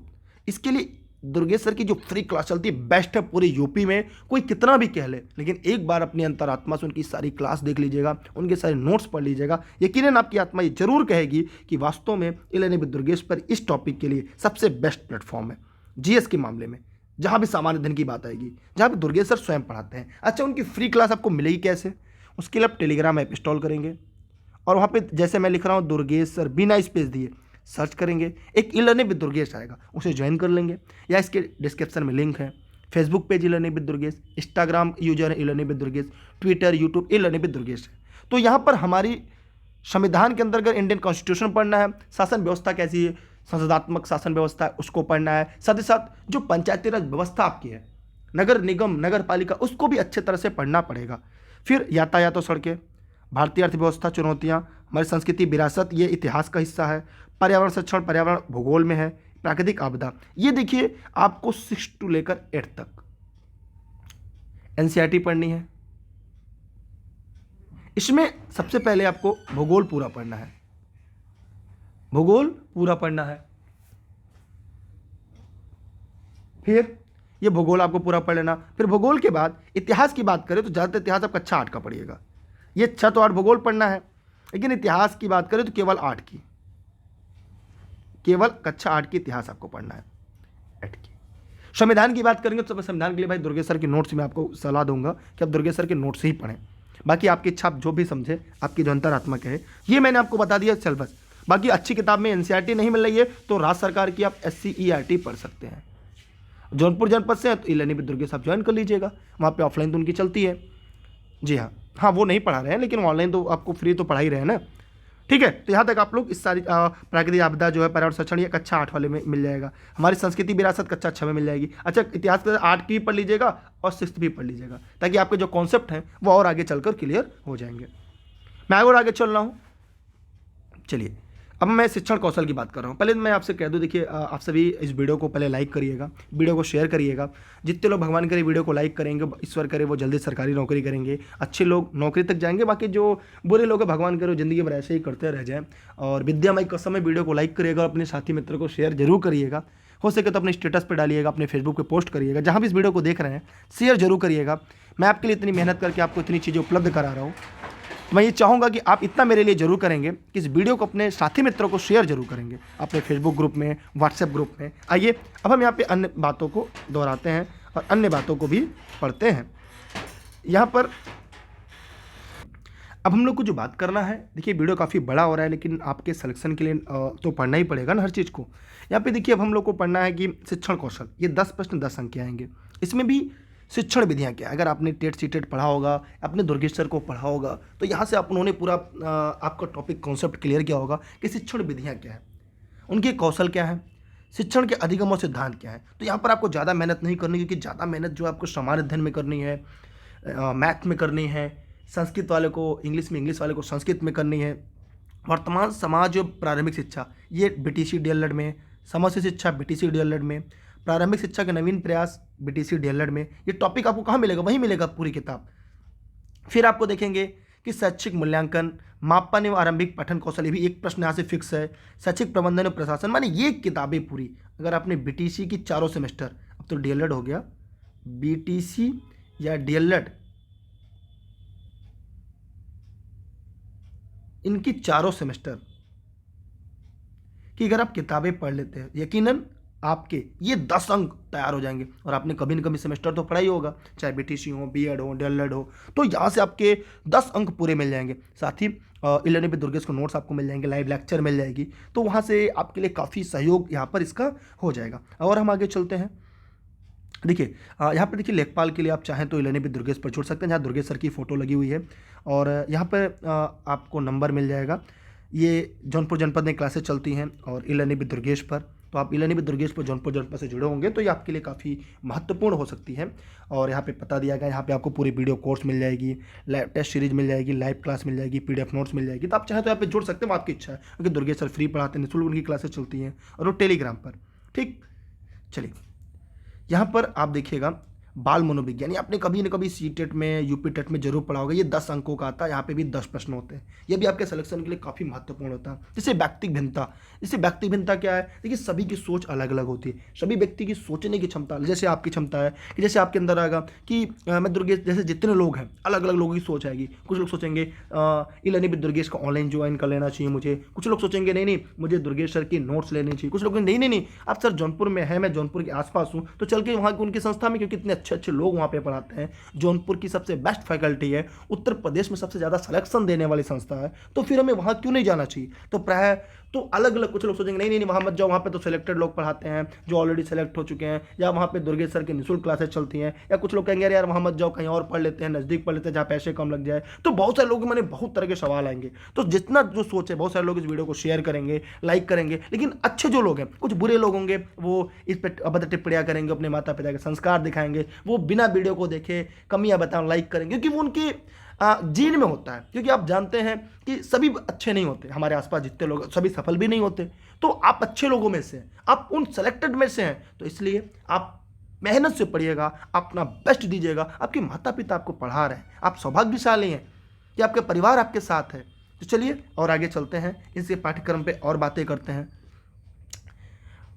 इसके लिए दुर्गेश सर की जो फ्री क्लास चलती है बेस्ट है पूरे यूपी में। कोई कितना भी कह ले, लेकिन एक बार अपनी अंतरात्मा से उनकी सारी क्लास देख लीजिएगा, उनके सारे नोट्स पढ़ लीजिएगा, यकीनन आपकी आत्मा ये जरूर कहेगी कि वास्तव में ई लर्निंग विद दुर्गेश पर इस टॉपिक के लिए सबसे बेस्ट प्लेटफॉर्म है। जीएस के मामले में जहाँ भी सामान्य अध्ययन की बात आएगी, जहाँ पे दुर्गेश सर स्वयं पढ़ाते हैं। अच्छा, उनकी फ्री क्लास आपको मिलेगी कैसे, उसके लिए आप टेलीग्राम ऐप इंस्टॉल करेंगे और वहाँ पे जैसे मैं लिख रहा हूँ दुर्गेश सर बिना स्पेस दिए सर्च करेंगे, एक ई लर्निंग विद दुर्गेश आएगा, उसे ज्वाइन कर लेंगे। या इसके डिस्क्रिप्शन में लिंक है, Facebook page E learning with Durgesh, Instagram user है E learning with Durgesh, Twitter, YouTube E learning with Durgesh है। तो यहाँ पर हमारी संविधान के अंदर अगर इंडियन कॉन्स्टिट्यूशन पढ़ना है, शासन व्यवस्था कैसी है, संसदात्मक शासन व्यवस्था है उसको पढ़ना है, साथ ही साथ जो पंचायती राज व्यवस्था आपकी है, नगर निगम, नगर पालिका, उसको भी अच्छे तरह से पढ़ना पड़ेगा। फिर यातायात और सड़कें, भारतीय अर्थव्यवस्था, चुनौतियाँ, हमारी संस्कृति, विरासत, ये इतिहास का हिस्सा है। पर्यावरण संरक्षण, पर्यावरण भूगोल में है। प्राकृतिक आपदा, ये देखिए आपको 6 to लेकर 8 तक एनसीईआरटी पढ़नी है। इसमें सबसे पहले आपको भूगोल पूरा पढ़ना है, भूगोल पूरा पढ़ना है। फिर ये भूगोल आपको पूरा पढ़ लेना। फिर भूगोल के बाद इतिहास की बात करें तो ज़्यादातर इतिहास आप कक्षा 8 का पढ़िएगा। ये 6 तो 8 भूगोल पढ़ना है, लेकिन इतिहास की बात करें तो केवल 8 की, केवल कक्षा 8 की इतिहास आपको पढ़ना है, 8 की। संविधान की बात करेंगे तो संविधान के लिए भाई दुर्गेश सर के नोट्स में आपको सलाह दूंगा कि आप दुर्गेश सर के नोट्स से ही पढ़ें। बाकी आपकी इच्छा, आप जो भी समझे, आपकी जो अंतरात्मा कहे, ये मैंने आपको बता दिया सिलेबस। बाकी अच्छी किताब में एनसीईआरटी नहीं मिल रही है तो राज्य सरकार की आप एससीईआरटी पढ़ सकते हैं। जौनपुर जनपद से तो ई लर्निंग विद दुर्गेश आप ज्वाइन कर लीजिएगा, वहाँ पे ऑफलाइन तो उनकी चलती है। जी हाँ, वो नहीं पढ़ा रहे हैं लेकिन ऑनलाइन तो आपको फ्री तो पढ़ा ही रहे हैं ना, ठीक है। तो यहाँ तक आप लोग इस सारी प्राकृतिक आपदा जो है, पर्यावरण संरक्षण, ये कक्षा 8 वाले में मिल जाएगा। हमारी संस्कृति विरासत कक्षा 6 में मिल जाएगी। अच्छा, इतिहास का 8 की भी पढ़ लीजिएगा और 6th भी पढ़ लीजिएगा, ताकि आपके जो कॉन्सेप्ट हैं वो और आगे चलकर क्लियर हो जाएंगे। मैं और आगे चल रहा हूँ। चलिए, अब मैं शिक्षण कौशल की बात कर रहा हूँ। पहले मैं आपसे कह दूँ, देखिए आप सभी इस वीडियो को पहले लाइक करिएगा, वीडियो को शेयर करिएगा। जितने लोग भगवान करे वीडियो को लाइक करेंगे, ईश्वर करे वो जल्दी सरकारी नौकरी करेंगे, अच्छे लोग नौकरी तक जाएंगे। बाकी जो बुरे लोग हैं भगवान करे वो ज़िंदगी भर ऐसे ही करते रह जाएँ। और विद्यामय कसम में वीडियो को लाइक करिएगा और अपने साथी मित्र को शेयर जरूर करिएगा। हो सके तो अपने स्टेटस पर डालिएगा, अपने फेसबुक पे पोस्ट करिएगा, जहाँ भी इस वीडियो को देख रहे हैं शेयर जरूर करिएगा। मैं आपके लिए इतनी मेहनत करके आपको इतनी चीज़ें उपलब्ध करा रहा हूँ। मैं ये चाहूँगा कि आप इतना मेरे लिए जरूर करेंगे कि इस वीडियो को अपने साथी मित्रों को शेयर जरूर करेंगे, अपने फेसबुक ग्रुप में, व्हाट्सएप ग्रुप में। आइए अब हम यहाँ पे अन्य बातों को दोहराते हैं और अन्य बातों को भी पढ़ते हैं। यहाँ पर अब हम लोग को जो बात करना है, देखिए वीडियो काफ़ी बड़ा हो रहा है लेकिन आपके सिलेक्शन के लिए तो पढ़ना ही पड़ेगा ना हर चीज़ को। यहाँ पे देखिए अब हम लोग को पढ़ना है कि शिक्षण कौशल, ये 10 प्रश्न 10 अंक के आएंगे। इसमें भी शिक्षण विधियाँ क्या है, अगर आपने टेट सीटेट पढ़ा होगा, अपने दुर्गेश सर को पढ़ा होगा, तो यहाँ से आप उन्होंने पूरा आपका टॉपिक कॉन्सेप्ट क्लियर किया होगा कि शिक्षण विधियाँ क्या है, उनके कौशल क्या है, शिक्षण के अधिगम और सिद्धांत क्या है। तो यहाँ पर आपको ज़्यादा मेहनत नहीं करनी, क्योंकि ज़्यादा मेहनत जो आपको सामान्य अध्ययन में करनी है, मैथ में करनी है, संस्कृत वाले को इंग्लिश में, इंग्लिश वाले को संस्कृत में करनी है। वर्तमान समाज और प्रारंभिक शिक्षा ये बीटीसी डीएलएड में, समस्त शिक्षा बीटीसी डीएलएड में, प्रारंभिक शिक्षा के नवीन प्रयास बीटीसी डीएलएड में। ये टॉपिक आपको कहाँ मिलेगा, वहीं मिलेगा पूरी किताब। फिर आपको देखेंगे कि शैक्षिक मूल्यांकन, मापन एवं आरंभिक पठन कौशल, ये भी एक प्रश्न यहाँ से फिक्स है। शैक्षिक प्रबंधन और प्रशासन, माने ये किताबें पूरी अगर आपने बीटीसी की चारों सेमेस्टर, अब तो डीएलएड हो गया, बीटीसी या डीएलएड, इनकी चारों सेमेस्टर की अगर आप किताबें पढ़ लेते हैं, यकीनन आपके ये 10 अंक तैयार हो जाएंगे। और आपने कभी न कभी सेमेस्टर तो पढ़ा ही होगा, चाहे बीटीसी हो, बीएड हो, डीएलएड हो, तो यहाँ से आपके 10 अंक पूरे मिल जाएंगे। साथ ही इलेनी पे दुर्गेश को नोट्स आपको मिल जाएंगे, लाइव लेक्चर मिल जाएगी, तो वहाँ से आपके लिए काफ़ी सहयोग यहाँ पर इसका हो जाएगा। और हम आगे चलते हैं। देखिए यहाँ पर देखिए लेखपाल के लिए आप चाहें तो इलेनी पे दुर्गेश पर छोड़ सकते हैं, जहाँ दुर्गेश सर की फ़ोटो लगी हुई है। और यहाँ पर आपको नंबर मिल जाएगा। ये जौनपुर जनपद में क्लासेस चलती हैं और इलेनी पे दुर्गेश पर, तो आप इलेनी पे दुर्गेश पर जौनपुर जनपद से जुड़े होंगे तो ये आपके लिए काफ़ी महत्वपूर्ण हो सकती है। और यहाँ पे पता दिया गया, यहाँ पे आपको पूरी वीडियो कोर्स मिल जाएगी, लाइव टेस्ट सीरीज मिल जाएगी, लाइव क्लास मिल जाएगी, पीडीएफ नोट्स मिल जाएगी। तो आप चाहें तो यहाँ पे जुड़ सकते हैं, वो आपकी इच्छा है, क्योंकि दुर्गेश सर फ्री पढ़ाते हैं, निःशुल्क उनकी क्लासेस चलती हैं और वो टेलीग्राम पर। ठीक, चलिए यहाँ पर आप देखिएगा बाल मनोविज्ञान, ये आपने कभी न कभी सीटेट में, यूपी टेट में जरूर पढ़ा होगा। ये 10 अंकों का आता है, यहाँ पे भी 10 प्रश्न होते हैं। ये भी आपके सिलेक्शन के लिए काफ़ी महत्वपूर्ण होता है। जैसे व्यक्तिक भिन्नता, जैसे व्यक्तिक भिन्नता क्या है, देखिए सभी की सोच अलग अलग होती है, सभी व्यक्ति की सोचने की क्षमता, जैसे आपकी क्षमता है कि जैसे आपके अंदर आएगा कि मैं दुर्गेश, जैसे जितने लोग हैं अलग अलग लोगों की सोच आएगी। कुछ लोग सोचेंगे इलेनी विद दुर्गेश का ऑनलाइन ज्वाइन कर लेना चाहिए मुझे, कुछ लोग सोचेंगे नहीं नहीं मुझे दुर्गेश सर की नोट्स लेनी चाहिए, कुछ लोग नहीं नहीं नहीं आप सर जौनपुर में है, मैं जौनपुर के आसपास हूँ तो चल के वहाँ की उनकी संस्था में, क्योंकि इतने अच्छे अच्छे लोग वहाँ पे पढ़ाते हैं, जौनपुर की सबसे बेस्ट फैकल्टी है, उत्तर प्रदेश में सबसे ज़्यादा सिलेक्शन देने वाली संस्था है, तो फिर हमें वहाँ क्यों नहीं जाना चाहिए। तो प्राय तो अलग अलग कुछ लोग सोचेंगे नहीं नहीं वहाँ मत जाओ, वहाँ पे तो सिलेक्टेड लोग पढ़ाते हैं जो ऑलरेडी सेलेक्ट हो चुके हैं, या वहाँ पे दुर्गेश सर की निःशुल्क क्लासेस चलती हैं, या कुछ लोग कहेंगे यार वहाँ मत जाओ, कहीं और पढ़ लेते हैं, नज़दीक पढ़ लेते हैं जहाँ पैसे कम लग जाए। तो बहुत सारे लोग मैंने बहुत तरह के सवाल आएंगे, तो जितना जो सोच है, बहुत सारे लोग इस वीडियो को शेयर करेंगे, लाइक करेंगे, लेकिन अच्छे जो लोग हैं, कुछ बुरे लोग होंगे वो इस पर अभद्र टिप्पणियाँ करेंगे, अपने माता पिता के संस्कार दिखाएंगे, वो बिना वीडियो को देखे कमियाँ बताओ लाइक करेंगे, क्योंकि वो उनके जीन में होता है। क्योंकि आप जानते हैं कि सभी अच्छे नहीं होते, हमारे आसपास जितने लोग सभी सफल भी नहीं होते, तो आप अच्छे लोगों में से हैं, आप उन सेलेक्टेड में से हैं, तो इसलिए आप मेहनत से पढ़िएगा, अपना बेस्ट दीजिएगा। आपके माता पिता आपको पढ़ा रहे हैं, आप सौभाग्यशाली हैं कि आपके परिवार आपके साथ है। तो चलिए और आगे चलते हैं, इस पाठ्यक्रम पे और बातें करते हैं।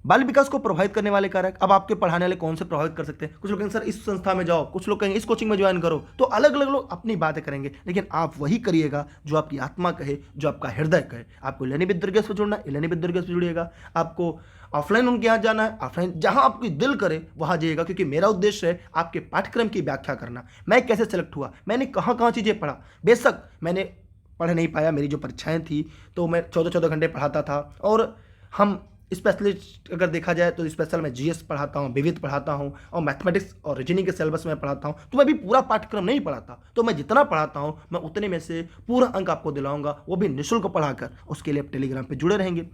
बाल विकास को प्रभावित करने वाले कारक, अब आपके पढ़ाने वाले कौन से प्रभावित कर सकते हैं। कुछ लोग कहेंगे सर इस संस्था में जाओ, कुछ लोग कहेंगे इस कोचिंग में ज्वाइन करो, तो अलग अलग लोग अपनी बातें करेंगे, लेकिन आप वही करिएगा जो आपकी आत्मा कहे, जो आपका हृदय कहे। आपको इलेनी विद दुर्गेश से जुड़ना, इलेनी विद दुर्गेश से जुड़िएगा। आपको ऑफलाइन उनके यहाँ जाना है, ऑफलाइन जहाँ आपकी दिल करे वहाँ जाइएगा, क्योंकि मेरा उद्देश्य है आपके पाठ्यक्रम की व्याख्या करना। मैं कैसे सेलेक्ट हुआ, मैंने कहाँ कहाँ चीज़ें पढ़ा, बेशक मैंने पढ़ नहीं पाया, मेरी जो परीक्षाएँ थी तो मैं 14-14 घंटे पढ़ाता था, और हम स्पेशलिस्ट अगर देखा जाए तो स्पेशल मैं जीएस पढ़ाता हूँ, विविध पढ़ाता हूँ, और मैथमेटिक्स और रीजनिंग के सिलेबस में पढ़ाता हूँ, तो मैं भी पूरा पाठ्यक्रम नहीं पढ़ाता। तो मैं जितना पढ़ाता हूँ मैं उतने में से पूरा अंक आपको दिलाऊंगा, वो भी निःशुल्क पढ़ाकर। उसके लिए आप टेलीग्राम पे जुड़े रहेंगे।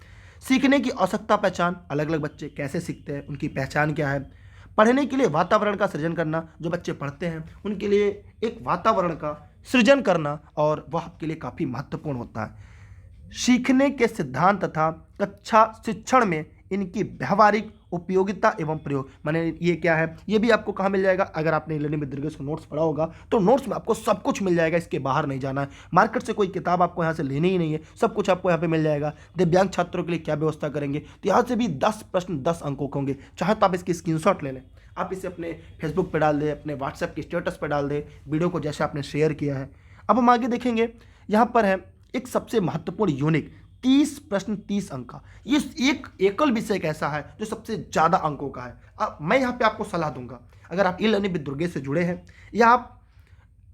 सीखने की आवश्यकता पहचान, अलग अलग बच्चे कैसे सीखते हैं, उनकी पहचान क्या है। पढ़ने के लिए वातावरण का सृजन करना, जो बच्चे पढ़ते हैं उनके लिए एक वातावरण का सृजन करना, और वह आपके लिए काफ़ी महत्वपूर्ण होता है। सीखने के सिद्धांत तथा कक्षा शिक्षण में इनकी व्यावहारिक उपयोगिता एवं प्रयोग, माने ये क्या है, ये भी आपको कहाँ मिल जाएगा। अगर आपने लर्निंग विद दुर्गेश को नोट्स पढ़ा होगा तो नोट्स में आपको सब कुछ मिल जाएगा, इसके बाहर नहीं जाना है। मार्केट से कोई किताब आपको यहाँ से लेनी ही नहीं है, सब कुछ आपको यहाँ पे मिल जाएगा। दिव्यांग छात्रों के लिए क्या व्यवस्था करेंगे, तो यहाँ से भी 10 प्रश्न 10 अंकों के होंगे। चाहे तो आप इसकी स्क्रीनशॉट ले लें, आप इसे अपने फेसबुक पर डाल दें, अपने व्हाट्सएप के स्टेटस पर डाल दें, वीडियो को जैसे आपने शेयर किया है। अब हम आगे देखेंगे, यहाँ पर है एक सबसे महत्वपूर्ण यूनिक 30 प्रश्न 30 अंक का। ये एक एकल विषय एक ऐसा है जो सबसे ज़्यादा अंकों का है। अब मैं यहाँ पे आपको सलाह दूंगा, अगर आप ई लर्निंग विद दुर्गेश से जुड़े हैं या आप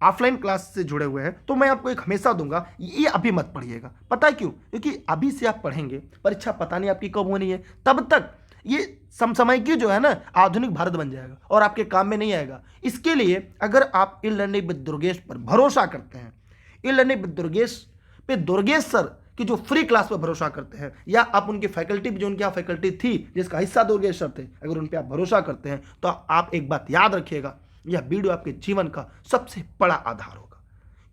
ऑफलाइन क्लास से जुड़े हुए हैं, तो मैं आपको एक हमेशा दूंगा, ये अभी मत पढ़िएगा। पता है क्यों? क्योंकि अभी से आप पढ़ेंगे, परीक्षा पता नहीं आपकी कब होनी है, तब तक ये समसामयिकी जो है ना, आधुनिक भारत बन जाएगा और आपके काम में नहीं आएगा। इसके लिए अगर आप ई लर्निंग विद दुर्गेश पर भरोसा करते हैं, ई लर्निंग विद दुर्गेश पे दुर्गेश सर कि जो फ्री क्लास पर भरोसा करते हैं, या आप उनकी फैकल्टी जो उनकी फैकल्टी थी जिसका हिस्सा दुर्गेश सर थे, अगर उन पर आप भरोसा करते हैं तो आप एक बात याद रखिएगा, यह वीडियो आपके जीवन का सबसे बड़ा आधार होगा।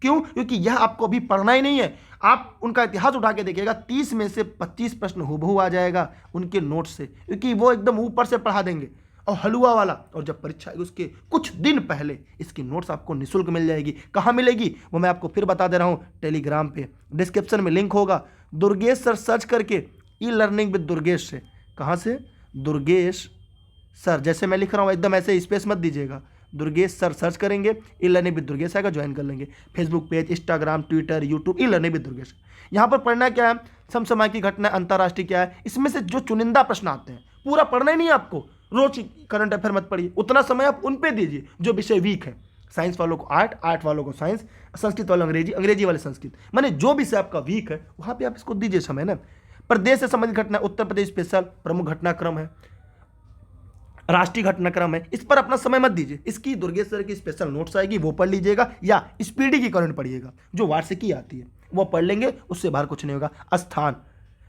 क्यों? क्योंकि यह आपको अभी पढ़ना ही नहीं है, आप उनका इतिहास उठा के देखिएगा, 30 में से 25 प्रश्न हूबहू आ जाएगा उनके नोट से, क्योंकि वो एकदम ऊपर से पढ़ा देंगे और हलवा वाला। और जब परीक्षा आएगी उसके कुछ दिन पहले इसकी नोट्स आपको निःशुल्क मिल जाएगी। कहाँ मिलेगी वो मैं आपको फिर बता दे रहा हूँ, टेलीग्राम पे डिस्क्रिप्शन में लिंक होगा। दुर्गेश सर सर्च करके ई लर्निंग विद दुर्गेश से, कहाँ से? दुर्गेश सर, जैसे मैं लिख रहा हूँ एकदम ऐसे स्पेस मत दीजिएगा, दुर्गेश सर सर्च करेंगे, ई लर्निंग विद दुर्गेश आएगा, ज्वाइन कर लेंगे। Facebook page, Instagram, Twitter, YouTube, E learning with Durgesh. यहाँ पर पढ़ना क्या है, समसामयिक घटना, अंतर्राष्ट्रीय क्या है, इसमें से जो चुनिंदा प्रश्न आते हैं, पूरा पढ़ना ही नहीं है आपको। रोज करंट अफेयर मत पढ़िए, उतना समय आप उन पे दीजिए जो विषय वीक है। साइंस वालों को आर्ट, आर्ट वालों को साइंस, संस्कृत वालों अंग्रेजी, अंग्रेजी वाले संस्कृत, माने जो विषय आपका वीक है वहाँ पे आप इसको दीजिए समय ना। प्रदेश से संबंधित घटना, उत्तर प्रदेश स्पेशल प्रमुख घटनाक्रम है, राष्ट्रीय घटनाक्रम है, इस पर अपना समय मत दीजिए। इसकी दुर्गेश सर की स्पेशल नोट्स आएगी, वो पढ़ लीजिएगा, या स्पीडी की करंट पढ़िएगा जो वार्षिकी आती है वो पढ़ लेंगे, उससे बाहर कुछ नहीं होगा। स्थान,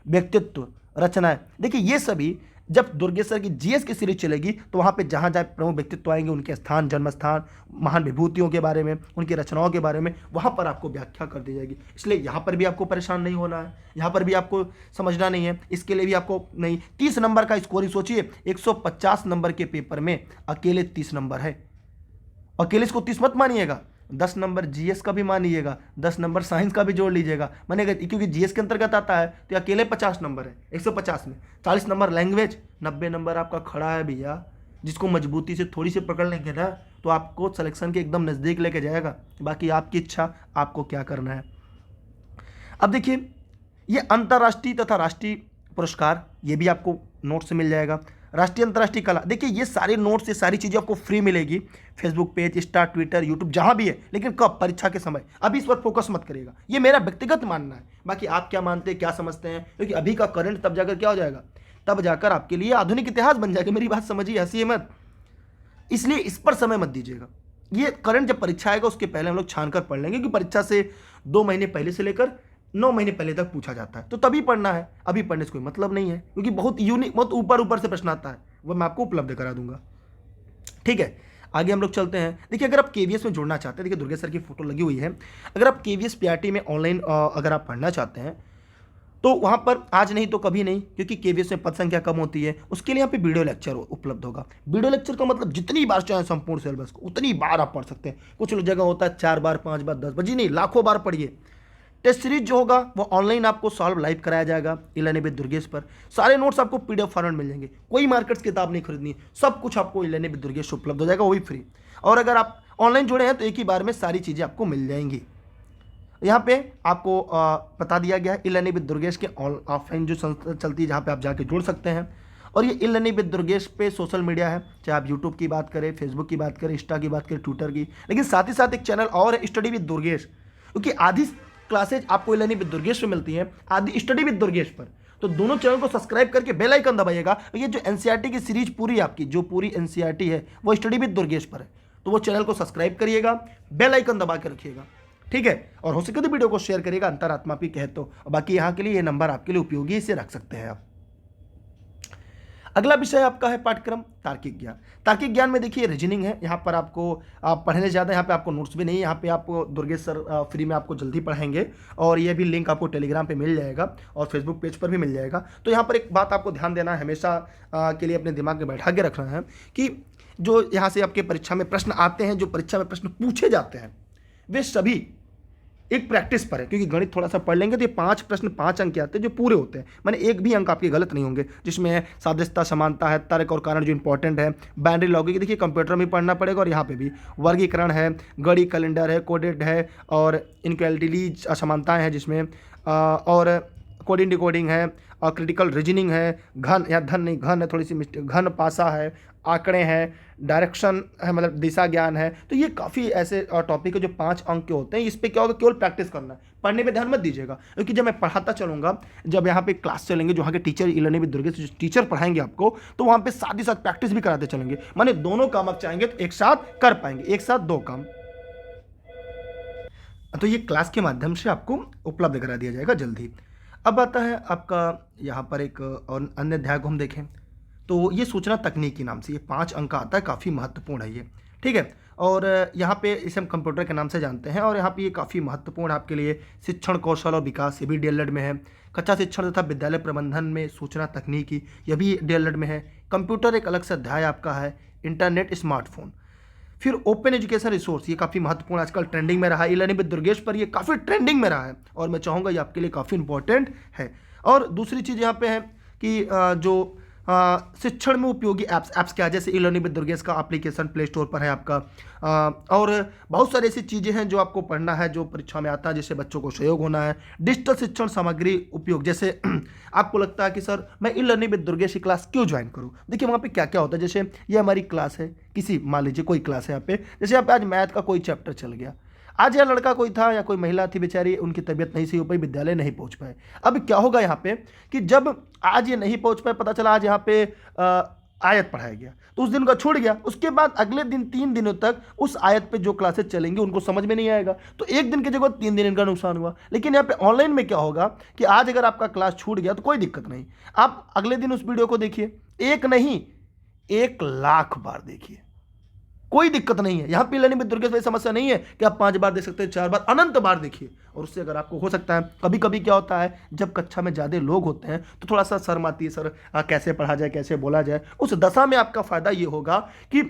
व्यक्तित्व, रचनाएं, देखिए ये सभी जब दुर्गेश सर की जीएस की सीरीज चलेगी तो वहाँ पे जहाँ जहाँ प्रमुख व्यक्तित्व आएंगे, उनके स्थान, जन्म स्थान, महान विभूतियों के बारे में, उनकी रचनाओं के बारे में, वहाँ पर आपको व्याख्या कर दी जाएगी। इसलिए यहाँ पर भी आपको परेशान नहीं होना है, यहाँ पर भी आपको समझना नहीं है, इसके लिए भी आपको नहीं। 30 नंबर का स्कोर ही सोचिए, 150 नंबर के पेपर में अकेले 30 नंबर है। अकेले इसको 30 मत मानिएगा, 10 नंबर जीएस का भी मानिएगा, 10 नंबर साइंस का भी जोड़ लीजिएगा, मानेगा, क्योंकि जीएस के अंतर्गत आता है तो अकेले 50 नंबर है 150 में। 40 नंबर लैंग्वेज, 90 नंबर आपका खड़ा है भैया, जिसको मजबूती से थोड़ी सी पकड़ लेंगे ना तो आपको सिलेक्शन के एकदम नज़दीक लेके जाएगा। बाकी आपकी इच्छा, आपको क्या करना है। अब देखिए, ये अंतर्राष्ट्रीय तथा राष्ट्रीय पुरस्कार, ये भी आपको नोट से मिल जाएगा। राष्ट्रीय अंतर्राष्ट्रीय कला, देखिए ये सारे नोट्स, ये सारी चीज़ें आपको फ्री मिलेगी। Facebook page, Insta, Twitter, YouTube, जहाँ भी है, लेकिन कब? परीक्षा के समय। अभी इस पर फोकस मत करिएगा, ये मेरा व्यक्तिगत मानना है। बाकी आप क्या मानते हैं, क्या समझते हैं, क्योंकि अभी का करंट तब जाकर क्या हो जाएगा, तब जाकर आपके लिए आधुनिक इतिहास बन जाएगा। मेरी बात समझिए, हंसिए मत, इसलिए इस पर समय मत दीजिएगा। ये करंट जब परीक्षा आएगा उसके पहले हम लोग छान कर पढ़ लेंगे, क्योंकि परीक्षा से 2 महीने पहले से लेकर 9 महीने पहले तक पूछा जाता है, तो तभी पढ़ना है। अभी पढ़ने से कोई मतलब नहीं है, क्योंकि बहुत यूनिक, बहुत ऊपर ऊपर से प्रश्न आता है, वो मैं आपको उपलब्ध करा दूंगा। ठीक है, आगे हम लोग चलते हैं। देखिए, अगर आप केवीएस में जुड़ना चाहते हैं, देखिए दुर्गेश सर की फोटो लगी हुई है, अगर आप केवीएस पीआरटी में ऑनलाइन अगर आप पढ़ना चाहते हैं तो वहाँ पर आज नहीं तो कभी नहीं, क्योंकि केवीएस में पद संख्या कम होती है, उसके लिए यहाँ पे वीडियो लेक्चर उपलब्ध होगा। वीडियो लेक्चर का मतलब जितनी बार चाहे संपूर्ण सिलेबस को उतनी बार आप पढ़ सकते हैं। कुछ जगह होता है 4 बार, 5 बार, 10 बार, जी नहीं, लाखों बार पढ़िए। टेस्ट सीरीज जो होगा वो ऑनलाइन आपको सॉल्व लाइव कराया जाएगा ई लर्निंग विद दुर्गेश पर। सारे नोट्स आपको पीडीएफ फॉर्मेट मिल जाएंगे, कोई मार्केट्स किताब नहीं खरीदनी है, सब कुछ आपको ई लर्निंग विद दुर्गेश उपलब्ध हो जाएगा, वो भी फ्री। और अगर आप ऑनलाइन जुड़े हैं तो एक ही बार में सारी चीज़ें आपको मिल जाएंगी। यहाँ पे आपको बता दिया गया है ई लर्निंग विद दुर्गेश के ऑफलाइन जो संस्था चलती है, जहाँ पे आप जाके जुड़ सकते हैं। और ये ई लर्निंग विद दुर्गेश पे सोशल मीडिया है, चाहे आप यूट्यूब की बात करें, फेसबुक की बात करें, इंस्टा की बात करें, ट्विटर की, लेकिन साथ ही साथ एक चैनल और है, स्टडी विद दुर्गेश, क्योंकि आधी क्लासेज आपको ई लर्निंग विद दुर्गेश पे मिलती हैं, आधी स्टडी विद दुर्गेश पर। तो दोनों चैनल को सब्सक्राइब करके बेल आइकन दबाइएगा। ये जो एनसीईआरटी की सीरीज पूरी आपकी जो पूरी एनसीईआरटी है वो स्टडी विद दुर्गेश पर है, तो वो चैनल को सब्सक्राइब करिएगा, बेल आइकन दबा के रखिएगा, ठीक है। और हो सके तो वीडियो को शेयर करिएगा, अंतरात्मा आपकी कहे तो। बाकी यहाँ के लिए ये नंबर आपके लिए उपयोगी, इसे रख सकते हैं आप। अगला विषय आपका है पाठ्यक्रम तार्किक ज्ञान। तार्किक ज्ञान में देखिए रीजनिंग है, यहाँ पर आपको आप पढ़ने ज़्यादा, यहाँ पे आपको नोट्स भी नहीं है, यहाँ पे आपको दुर्गेश सर फ्री में आपको जल्दी पढ़ाएंगे और ये भी लिंक आपको टेलीग्राम पे मिल जाएगा और फेसबुक पेज पर भी मिल जाएगा। तो यहाँ पर एक बात आपको ध्यान देना है, हमेशा के लिए अपने दिमाग में बैठा के रखना है कि जो यहाँ से आपके परीक्षा में प्रश्न आते हैं, जो परीक्षा में प्रश्न पूछे जाते हैं, वे सभी एक प्रैक्टिस पर है, क्योंकि गणित थोड़ा सा पढ़ लेंगे तो ये 5 प्रश्न 5 अंक के आते हैं जो पूरे होते हैं, माने एक भी अंक आपके गलत नहीं होंगे, जिसमें है सादृश्यता, समानता है, तर्क और कारण जो इंपॉर्टेंट है, बाइनरी लॉजिक देखिए कंप्यूटर में पढ़ना पड़ेगा और यहाँ पे भी वर्गीकरण है, घड़ी कैलेंडर है, कोडेड है और इनक्वलिटीज असमानताएँ हैं जिसमें और कोडिंग डिकोडिंग है और क्रिटिकल रीजनिंग है, घन या धन नहीं घन है, थोड़ी सी मिस्टेक, घन पासा है, आंकड़े हैं, डायरेक्शन है मतलब दिशा ज्ञान है। तो ये काफ़ी ऐसे टॉपिक है जो 5 अंक के होते हैं। इस पे क्या होगा, केवल प्रैक्टिस करना है, पढ़ने पे ध्यान मत दीजिएगा, क्योंकि जब मैं पढ़ाता चलूँगा, जब यहाँ पे क्लास चलेंगे, जो वहाँ के टीचर ई-लर्निंग विद दुर्गेश जो टीचर पढ़ाएंगे आपको, तो वहाँ पे साथ ही साथ प्रैक्टिस भी कराते चलेंगे, माने दोनों काम आप चाहेंगे तो एक साथ कर पाएंगे, एक साथ 2 काम। तो ये क्लास के माध्यम से आपको उपलब्ध करा दिया जाएगा जल्दी। अब आता है आपका यहाँ पर एक और अन्य अध्याय को हम देखें तो ये सूचना तकनीक के नाम से ये 5 अंक का आता है, काफ़ी महत्वपूर्ण है ये, ठीक है। और यहाँ पे इसे हम कंप्यूटर के नाम से जानते हैं और यहाँ पे ये काफ़ी महत्वपूर्ण आपके लिए शिक्षण कौशल और विकास, ये भी डीएलएड में है। कच्चा शिक्षण तथा विद्यालय प्रबंधन में सूचना तकनीकी, यह भी डीएलएड में है। कंप्यूटर एक अलग से अध्याय आपका है, इंटरनेट, स्मार्टफोन। फिर ओपन एजुकेशन रिसोर्स, ये काफ़ी महत्वपूर्ण आजकल ट्रेंडिंग में रहा है, ई-लर्निंग विद दुर्गेश पर ये काफ़ी ट्रेंडिंग में रहा है और मैं चाहूँगा ये आपके लिए काफ़ी इंपॉर्टेंट है। और दूसरी चीज़ यहाँ पे है कि जो शिक्षण में उपयोगी ऐप्स क्या है, जैसे ई-लर्निंग विद दुर्गेश का एप्लीकेशन प्ले स्टोर पर है आपका, और बहुत सारी ऐसी चीज़ें हैं जो आपको पढ़ना है, जो परीक्षा में आता है, जिससे बच्चों को सहयोग होना है। डिजिटल शिक्षण सामग्री उपयोग, जैसे आपको लगता है कि सर मैं ई-लर्निंग विद दुर्गेश की क्लास क्यों ज्वाइन करूँ, देखिए वहाँ पे क्या क्या होता है। जैसे ये हमारी क्लास है, किसी मान लीजिए कोई क्लास है यहाँ पे, जैसे यहाँ पे आज मैथ का कोई चैप्टर चल गया, आज यह लड़का कोई था या कोई महिला थी बेचारी, उनकी तबीयत नहीं सही हो पाई, विद्यालय नहीं पहुंच पाए। अब क्या होगा यहाँ पे कि जब आज ये नहीं पहुंच पाए, पता चला आज यहाँ पे आयत पढ़ाया गया तो उस दिन का छूट गया, उसके बाद अगले दिन 3 दिनों तक उस आयत पे जो क्लासेस चलेंगी उनको समझ में नहीं आएगा, तो एक दिन की जगह 3 दिन इनका नुकसान हुआ। लेकिन यहाँ पे ऑनलाइन में क्या होगा कि आज अगर आपका क्लास छूट गया तो कोई दिक्कत नहीं, आप अगले दिन उस वीडियो को देखिए, एक नहीं 1 लाख बार देखिए, कोई दिक्कत नहीं है। यहाँ पे ई-लर्निंग विद दुर्गेश समस्या नहीं है कि आप 5 बार देख सकते हैं, 4 बार, अनंत बार देखिए। और उससे अगर आपको हो सकता है, कभी कभी क्या होता है जब कक्षा में ज़्यादा लोग होते हैं तो थोड़ा सा शर्म आती है, सर कैसे पढ़ा जाए, कैसे बोला जाए। उस दशा में आपका फायदा ये होगा कि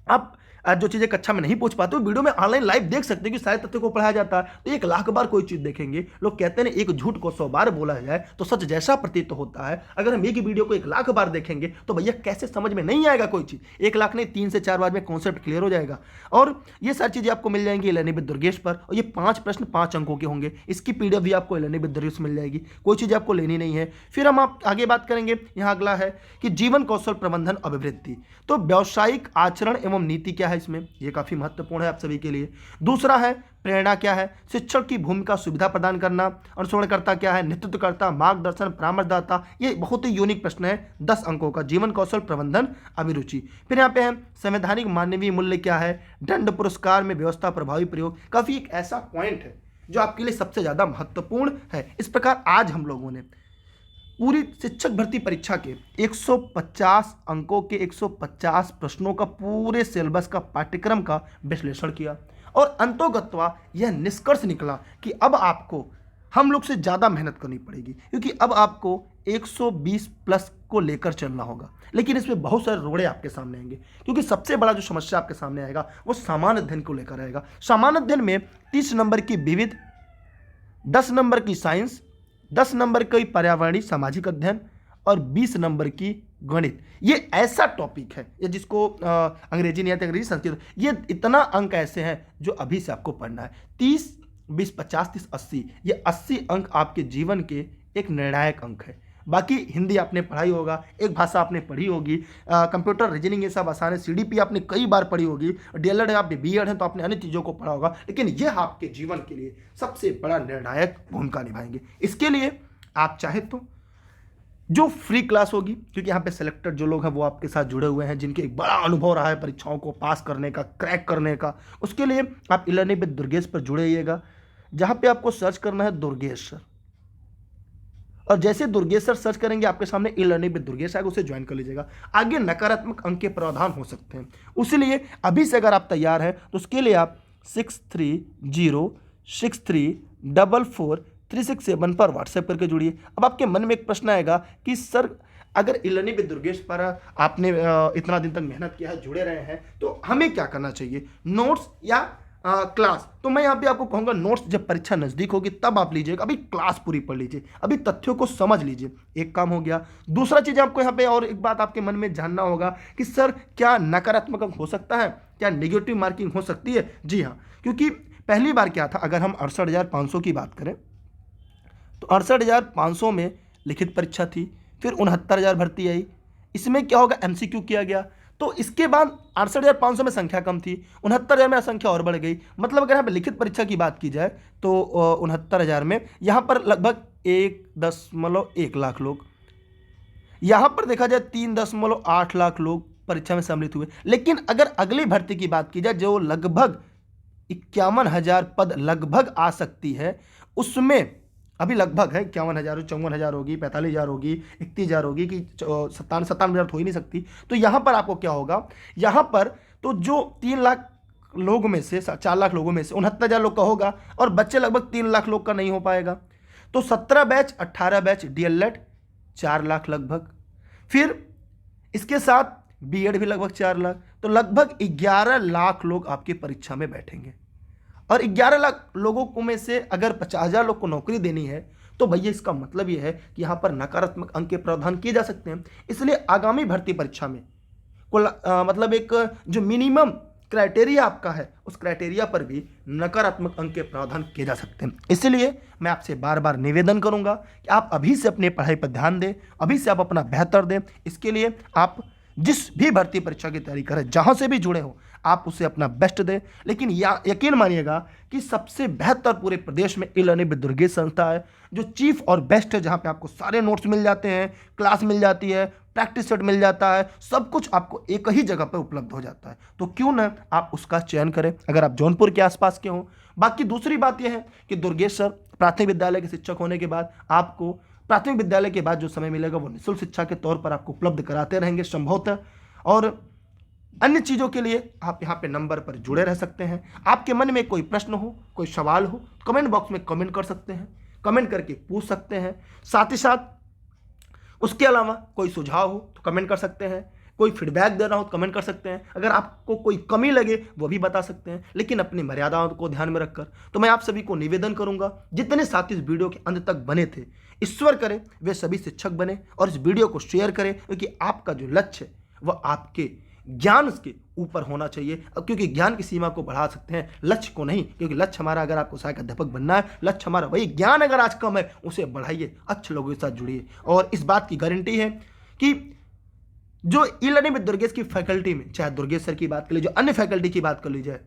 आप जो चीज़ें कक्षा में नहीं पूछ पाते हो वीडियो में ऑनलाइन लाइव देख सकते हैं कि सारे तथ्यों को पढ़ाया जाता है। तो 1 लाख बार कोई चीज़ देखेंगे, लोग कहते हैं ना एक झूठ को 100 बार बोला जाए तो सच जैसा प्रतीत होता है। अगर हम एक ही वीडियो को 1 लाख बार देखेंगे तो भैया कैसे समझ में नहीं आएगा कोई चीज़, 1 लाख नहीं 3 से 4 बार में कॉन्सेप्ट क्लियर हो जाएगा। और ये सारी चीज़ें आपको मिल जाएंगी ई-लर्निंग विद दुर्गेश पर, और ये 5 प्रश्न 5 अंकों के होंगे। इसकी PDF भी आपको ई-लर्निंग विद दुर्गेश मिल जाएगी, कोई चीज़ आपको लेनी नहीं है। फिर हम आप आगे बात करेंगे, यहाँ अगला है कि जीवन कौशल प्रबंधन अभिवृद्धि, तो व्यावसायिक आचरण एवं नीति क्या है इसमें, ये काफ़ी महत्वपूर्ण है आप सभी के लिए। दूसरा है प्रेरणा क्या है, शिक्षक की भूमिका सुविधा प्रदान करना, अनुसरणकर्ता क्या है, नेतृत्वकर्ता, मार्गदर्शन, परामर्शदाता, ये बहुत ही यूनिक प्रश्न है 10 अंकों का, जीवन कौशल प्रबंधन अभिरुचि। फिर यहाँ पे है संवैधानिक मानवीय मूल्य क्या है, दंड पुरस्कार में व्यवस्था प्रभावी प्रयोग, काफ़ी एक ऐसा पॉइंट है जो आपके लिए सबसे ज़्यादा महत्वपूर्ण है। इस प्रकार आज हम लोगों ने पूरी शिक्षक भर्ती परीक्षा के 150 अंकों के 150 प्रश्नों का पूरे सिलेबस का पाठ्यक्रम का विश्लेषण किया और अंतोगत्वा यह निष्कर्ष निकला कि अब आपको हम लोग से ज़्यादा मेहनत करनी पड़ेगी, क्योंकि अब आपको 120 प्लस को लेकर चलना होगा। लेकिन इसमें बहुत सारे रोड़े आपके सामने आएंगे, क्योंकि सबसे बड़ा जो समस्या आपके सामने आएगा वो सामान्य अध्ययन को लेकर आएगा। सामान्य अध्ययन में 30 नंबर की विविध, 10 नंबर की साइंस, 10 नंबर की पर्यावरणीय सामाजिक अध्ययन और 20 नंबर की गणित। ये ऐसा टॉपिक है ये जिसको अंग्रेजी नहीं आती, अंग्रेजी संस्कृत, ये इतना अंक ऐसे हैं जो अभी से आपको पढ़ना है। 30, 20, 50, 30, 80, ये 80 अंक आपके जीवन के एक निर्णायक अंक है। बाकी हिंदी आपने पढ़ाई होगा, एक भाषा आपने पढ़ी होगी, कंप्यूटर, रीजनिंग, ये सब आसान है, CDP आपने कई बार पढ़ी होगी, DLED है, आप BEd हैं तो आपने अन्य चीज़ों को पढ़ा होगा, लेकिन यह आपके जीवन के लिए सबसे बड़ा निर्णायक भूमिका निभाएंगे। इसके लिए आप चाहे तो जो फ्री क्लास होगी, क्योंकि यहाँ पे सेलेक्टेड जो लोग हैं वो आपके साथ जुड़े हुए हैं, जिनके एक बड़ा अनुभव रहा है परीक्षाओं को पास करने का, क्रैक करने का, उसके लिए आप ई-लर्निंग विद दुर्गेश पर जुड़े रहिएगा, जहाँ पे आपको सर्च करना है दुर्गेश सर, और जैसे दुर्गेश सर सर्च करेंगे आपके सामने ई लर्निंग विद दुर्गेश आएगा, उसे ज्वाइन कर लीजिएगा। आगे नकारात्मक अंक के प्रावधान हो सकते हैं, उसीलिए अभी से अगर आप तैयार हैं तो उसके लिए आप 6306344367 पर व्हाट्सएप करके जुड़िए। अब आपके मन में एक प्रश्न आएगा कि सर अगर ई लर्निंग विद दुर्गेश पर आपने इतना दिन तक मेहनत किया है, जुड़े रहे हैं, तो हमें क्या करना चाहिए, नोट्स या क्लास? तो मैं यहाँ पे आपको कहूँगा नोट्स जब परीक्षा नज़दीक होगी तब आप लीजिएगा, अभी क्लास पूरी पढ़ लीजिए, अभी तथ्यों को समझ लीजिए, एक काम हो गया। दूसरा चीज़ आपको यहाँ पे और एक बात आपके मन में जानना होगा कि सर क्या नकारात्मक अंक हो सकता है, क्या नेगेटिव मार्किंग हो सकती है? जी हाँ, क्योंकि पहली बार क्या था, अगर हम 68,500 की बात करें तो 68,500 में लिखित परीक्षा थी, फिर 69,000 भर्ती आई, इसमें क्या होगा, MCQ किया गया, तो इसके बाद 68,500 में संख्या कम थी, 69,000 में संख्या और बढ़ गई। मतलब अगर यहाँ पर लिखित परीक्षा की बात की जाए तो 69,000 में यहाँ पर लगभग 1.1 लाख लोग, यहाँ पर देखा जाए 3.8 लाख लोग परीक्षा में सम्मिलित हुए। लेकिन अगर अगली भर्ती की बात की जाए जो लगभग 51,000 पद लगभग आ सकती है, उसमें अभी लगभग है 51,000, 54,000 होगी, 45,000 होगी, 31,000 होगी कि 97,000 हो ही नहीं सकती। तो यहाँ पर आपको क्या होगा, यहाँ पर तो जो 3 लाख लोग में से 4 लाख लोगों में से 69,000 लोग का होगा और बच्चे लगभग 3 लाख लोग का नहीं हो पाएगा। तो 17 बैच 18 बैच DLED 4 लाख लगभग, फिर इसके साथ BEd भी लगभग 4 लाख, तो लगभग 11 लाख लोग आपकी परीक्षा में बैठेंगे। और 11 लाख लोगों को में से अगर 50,000 लोग को नौकरी देनी है तो भैया इसका मतलब यह है कि यहाँ पर नकारात्मक अंक के प्रावधान किए जा सकते हैं। इसलिए आगामी भर्ती परीक्षा में मतलब एक जो मिनिमम क्राइटेरिया आपका है उस क्राइटेरिया पर भी नकारात्मक अंक के प्रावधान किए जा सकते हैं। इसलिए मैं आपसे बार बार निवेदन करूंगा कि आप अभी से अपनी पढ़ाई पर ध्यान दें, अभी से आप अपना बेहतर दें। इसके लिए आप जिस भी भर्ती परीक्षा की तैयारी करें, जहां से भी जुड़े हो, आप उसे अपना बेस्ट दें। लेकिन यकीन मानिएगा कि सबसे बेहतर पूरे प्रदेश में ई लर्निंग विद दुर्गेश संस्था है, जो चीफ और बेस्ट है, जहां पे आपको सारे नोट्स मिल जाते हैं, क्लास मिल जाती है, प्रैक्टिस सेट मिल जाता है, सब कुछ आपको एक ही जगह पर उपलब्ध हो जाता है। तो क्यों ना आप उसका चयन करें अगर आप जौनपुर के आसपास के हों। बाकी दूसरी बात यह है कि दुर्गेश सर प्राथमिक विद्यालय के शिक्षक होने के बाद आपको प्राथमिक विद्यालय के बाद जो समय मिलेगा वो निःशुल्क शिक्षा के तौर पर आपको उपलब्ध कराते रहेंगे संभवतः। और अन्य चीज़ों के लिए आप यहाँ पे नंबर पर जुड़े रह सकते हैं। आपके मन में कोई प्रश्न हो, कोई सवाल हो, कमेंट बॉक्स में कमेंट कर सकते हैं, कमेंट करके पूछ सकते हैं। साथ ही साथ उसके अलावा कोई सुझाव हो तो कमेंट कर सकते हैं, कोई फीडबैक देना हो तो कमेंट कर सकते हैं, अगर आपको कोई कमी लगे वो भी बता सकते हैं, लेकिन अपनी मर्यादाओं को ध्यान में रखकर। तो मैं आप सभी को निवेदन करूंगा, जितने साथी इस वीडियो के अंत तक बने थे, ईश्वर करे वे सभी शिक्षक बने और इस वीडियो को शेयर करें, क्योंकि आपका जो लक्ष्य है वह आपके ज्ञान के ऊपर होना चाहिए। क्योंकि ज्ञान की सीमा को बढ़ा सकते हैं, लक्ष्य को नहीं। क्योंकि लक्ष्य हमारा अगर आपको सहायक अध्यापक बनना है, लक्ष्य हमारा वही, ज्ञान अगर आज कम है उसे बढ़ाइए, अच्छे लोगों के साथ जुड़िए। और इस बात की गारंटी है कि जो ई लर्निंग विद दुर्गेश की फैकल्टी में, चाहे दुर्गेश सर की बात कर लीजिए, अन्य फैकल्टी की बात कर लीजिए,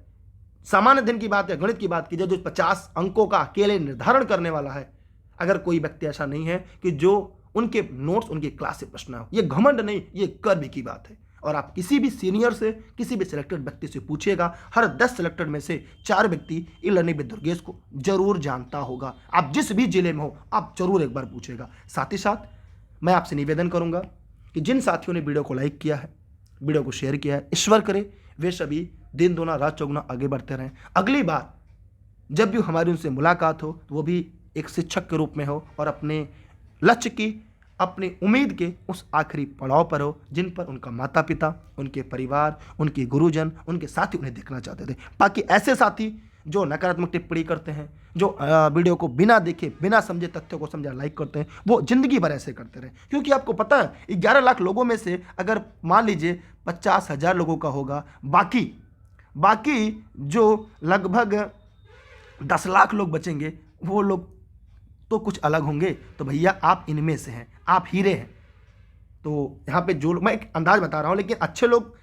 सामान्य अध्ययन की बात या गणित की बात की जाए, जो 50 अंकों का अकेले निर्धारण करने वाला है, अगर कोई व्यक्ति ऐसा नहीं है कि जो उनके नोट्स उनकी क्लास से प्रश्न हो, ये घमंड नहीं, ये गर्व की बात है। और आप किसी भी सीनियर से, किसी भी सिलेक्टेड व्यक्ति से पूछिएगा, हर 10 सिलेक्टेड में से 4 व्यक्ति ई लर्निंग विद दुर्गेश को जरूर जानता होगा। आप जिस भी जिले में हो आप जरूर एक बार पूछेगा। साथ ही साथ मैं आपसे निवेदन करूंगा कि जिन साथियों ने वीडियो को लाइक किया है, वीडियो को शेयर किया है, ईश्वर करे वे सभी दिन दूना रात चौगुना आगे बढ़ते रहें। अगली बार जब भी हमारी उनसे मुलाकात हो तो वो भी एक शिक्षक के रूप में हो और अपने लक्ष्य की, अपनी उम्मीद के उस आखिरी पड़ाव पर हो जिन पर उनका माता पिता, उनके परिवार, उनके गुरुजन, उनके साथी उन्हें देखना चाहते थे। बाकी ऐसे साथी जो नकारात्मक टिप्पणी करते हैं, जो वीडियो को बिना देखे बिना समझे तथ्यों को समझा लाइक करते हैं, वो जिंदगी भर ऐसे करते रहे। क्योंकि आपको पता है 11 लाख लोगों में से अगर मान लीजिए 50,000 लोगों का होगा, बाकी जो लगभग 10 लाख लोग बचेंगे वो लोग तो कुछ अलग होंगे। तो भैया आप इनमें से हैं, आप हीरे हैं। तो यहाँ पे जो मैं एक अंदाज बता रहा हूँ, लेकिन अच्छे लोग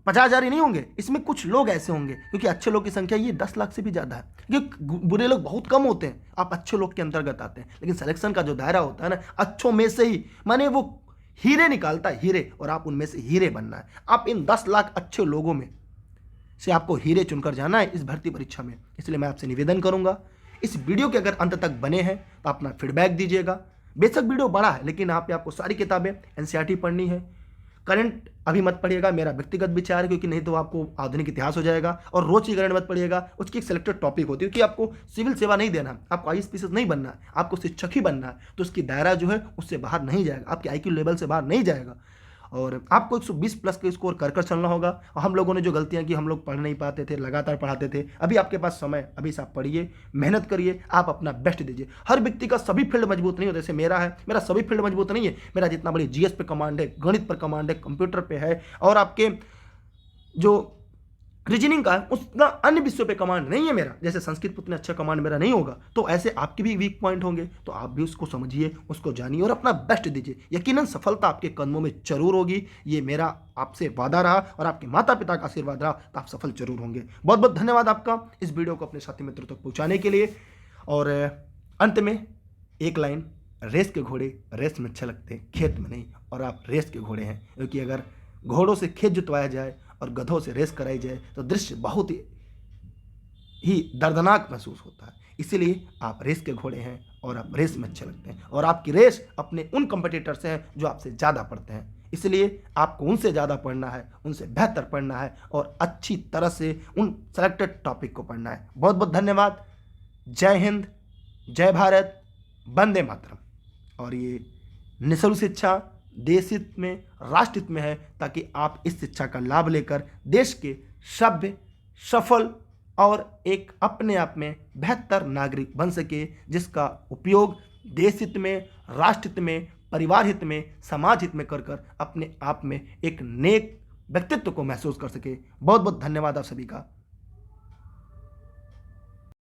50,000 ही नहीं होंगे, इसमें कुछ लोग ऐसे होंगे, क्योंकि अच्छे लोग की संख्या ये 10 लाख से भी ज़्यादा है। क्योंकि बुरे लोग बहुत कम होते हैं, आप अच्छे लोग के अंतर्गत आते हैं। लेकिन सिलेक्शन का जो दायरा होता है ना, अच्छों में से ही, माने वो हीरे निकालता है, हीरे, और आप उनमें से हीरे बनना है। आप इन 10 लाख अच्छे लोगों में से आपको हीरे चुनकर जाना है इस भर्ती परीक्षा में। इसलिए मैं आपसे निवेदन करूंगा, इस वीडियो के अगर अंत तक बने हैं तो अपना फीडबैक दीजिएगा। बेशक वीडियो बड़ा है, लेकिन यहाँ पे आपको सारी किताबें एनसीईआरटी पढ़नी है। करंट अभी मत पढ़िएगा, मेरा व्यक्तिगत विचार है, क्योंकि नहीं तो आपको आधुनिक इतिहास हो जाएगा। और रोज की करंट मत पढ़िएगा, उसकी एक सिलेक्टेड टॉपिक होती है, क्योंकि आपको सिविल सेवा नहीं देना, आपको आईएएस नहीं बनना है, आपको शिक्षक ही बनना है। तो उसकी दायरा जो है उससे बाहर नहीं जाएगा, आपके आईक्यू लेवल से बाहर नहीं जाएगा, और आपको 120 प्लस के स्कोर कर चलना होगा। और हम लोगों ने जो गलतियां की, हम लोग पढ़ नहीं पाते थे, लगातार पढ़ाते थे। अभी आपके पास समय, अभी से आप पढ़िए, मेहनत करिए, आप अपना बेस्ट दीजिए। हर व्यक्ति का सभी फील्ड मजबूत नहीं होता, जैसे मेरा है, मेरा सभी फील्ड मजबूत नहीं है। मेरा जितना बड़ी जीएस पे कमांड है, गणित पर कमांड है, कंप्यूटर पे है, और आपके जो रीजनिंग का है उतना अन्य विषयों पे कमांड नहीं है मेरा। जैसे संस्कृत पे उतना अच्छा कमांड मेरा नहीं होगा, तो ऐसे आपके भी वीक पॉइंट होंगे, तो आप भी उसको समझिए, उसको जानिए और अपना बेस्ट दीजिए। यकीनन सफलता आपके कदमों में जरूर होगी, ये मेरा आपसे वादा रहा, और आपके माता पिता का आशीर्वाद रहा, तो आप सफल जरूर होंगे। बहुत बहुत धन्यवाद आपका इस वीडियो को अपने साथी मित्रों तक पहुँचाने के लिए। और अंत में एक लाइन, रेस के घोड़े रेस में अच्छे लगते हैं, खेत में नहीं। और आप रेस के घोड़े हैं, क्योंकि अगर घोड़ों से खेत जुतवाया जाए और गधों से रेस कराई जाए तो दृश्य बहुत ही दर्दनाक महसूस होता है। इसीलिए आप रेस के घोड़े हैं और आप रेस में अच्छे लगते हैं, और आपकी रेस अपने उन कंपटीटर से है जो आपसे ज़्यादा पढ़ते हैं। इसलिए आपको उनसे ज़्यादा पढ़ना है, उनसे बेहतर पढ़ना है, और अच्छी तरह से उन सेलेक्टेड टॉपिक को पढ़ना है। बहुत बहुत धन्यवाद। जय हिंद, जय भारत, वंदे मातरम। और ये निःशुल्क शिक्षा देश हित में, राष्ट्र हित में है, ताकि आप इस शिक्षा का लाभ लेकर देश के सभ्य, सफल और एक अपने आप में बेहतर नागरिक बन सके, जिसका उपयोग देश हित में, राष्ट्र हित में, परिवार हित में, समाज हित में कर अपने आप में एक नेक व्यक्तित्व को महसूस कर सके। बहुत बहुत धन्यवाद आप सभी का।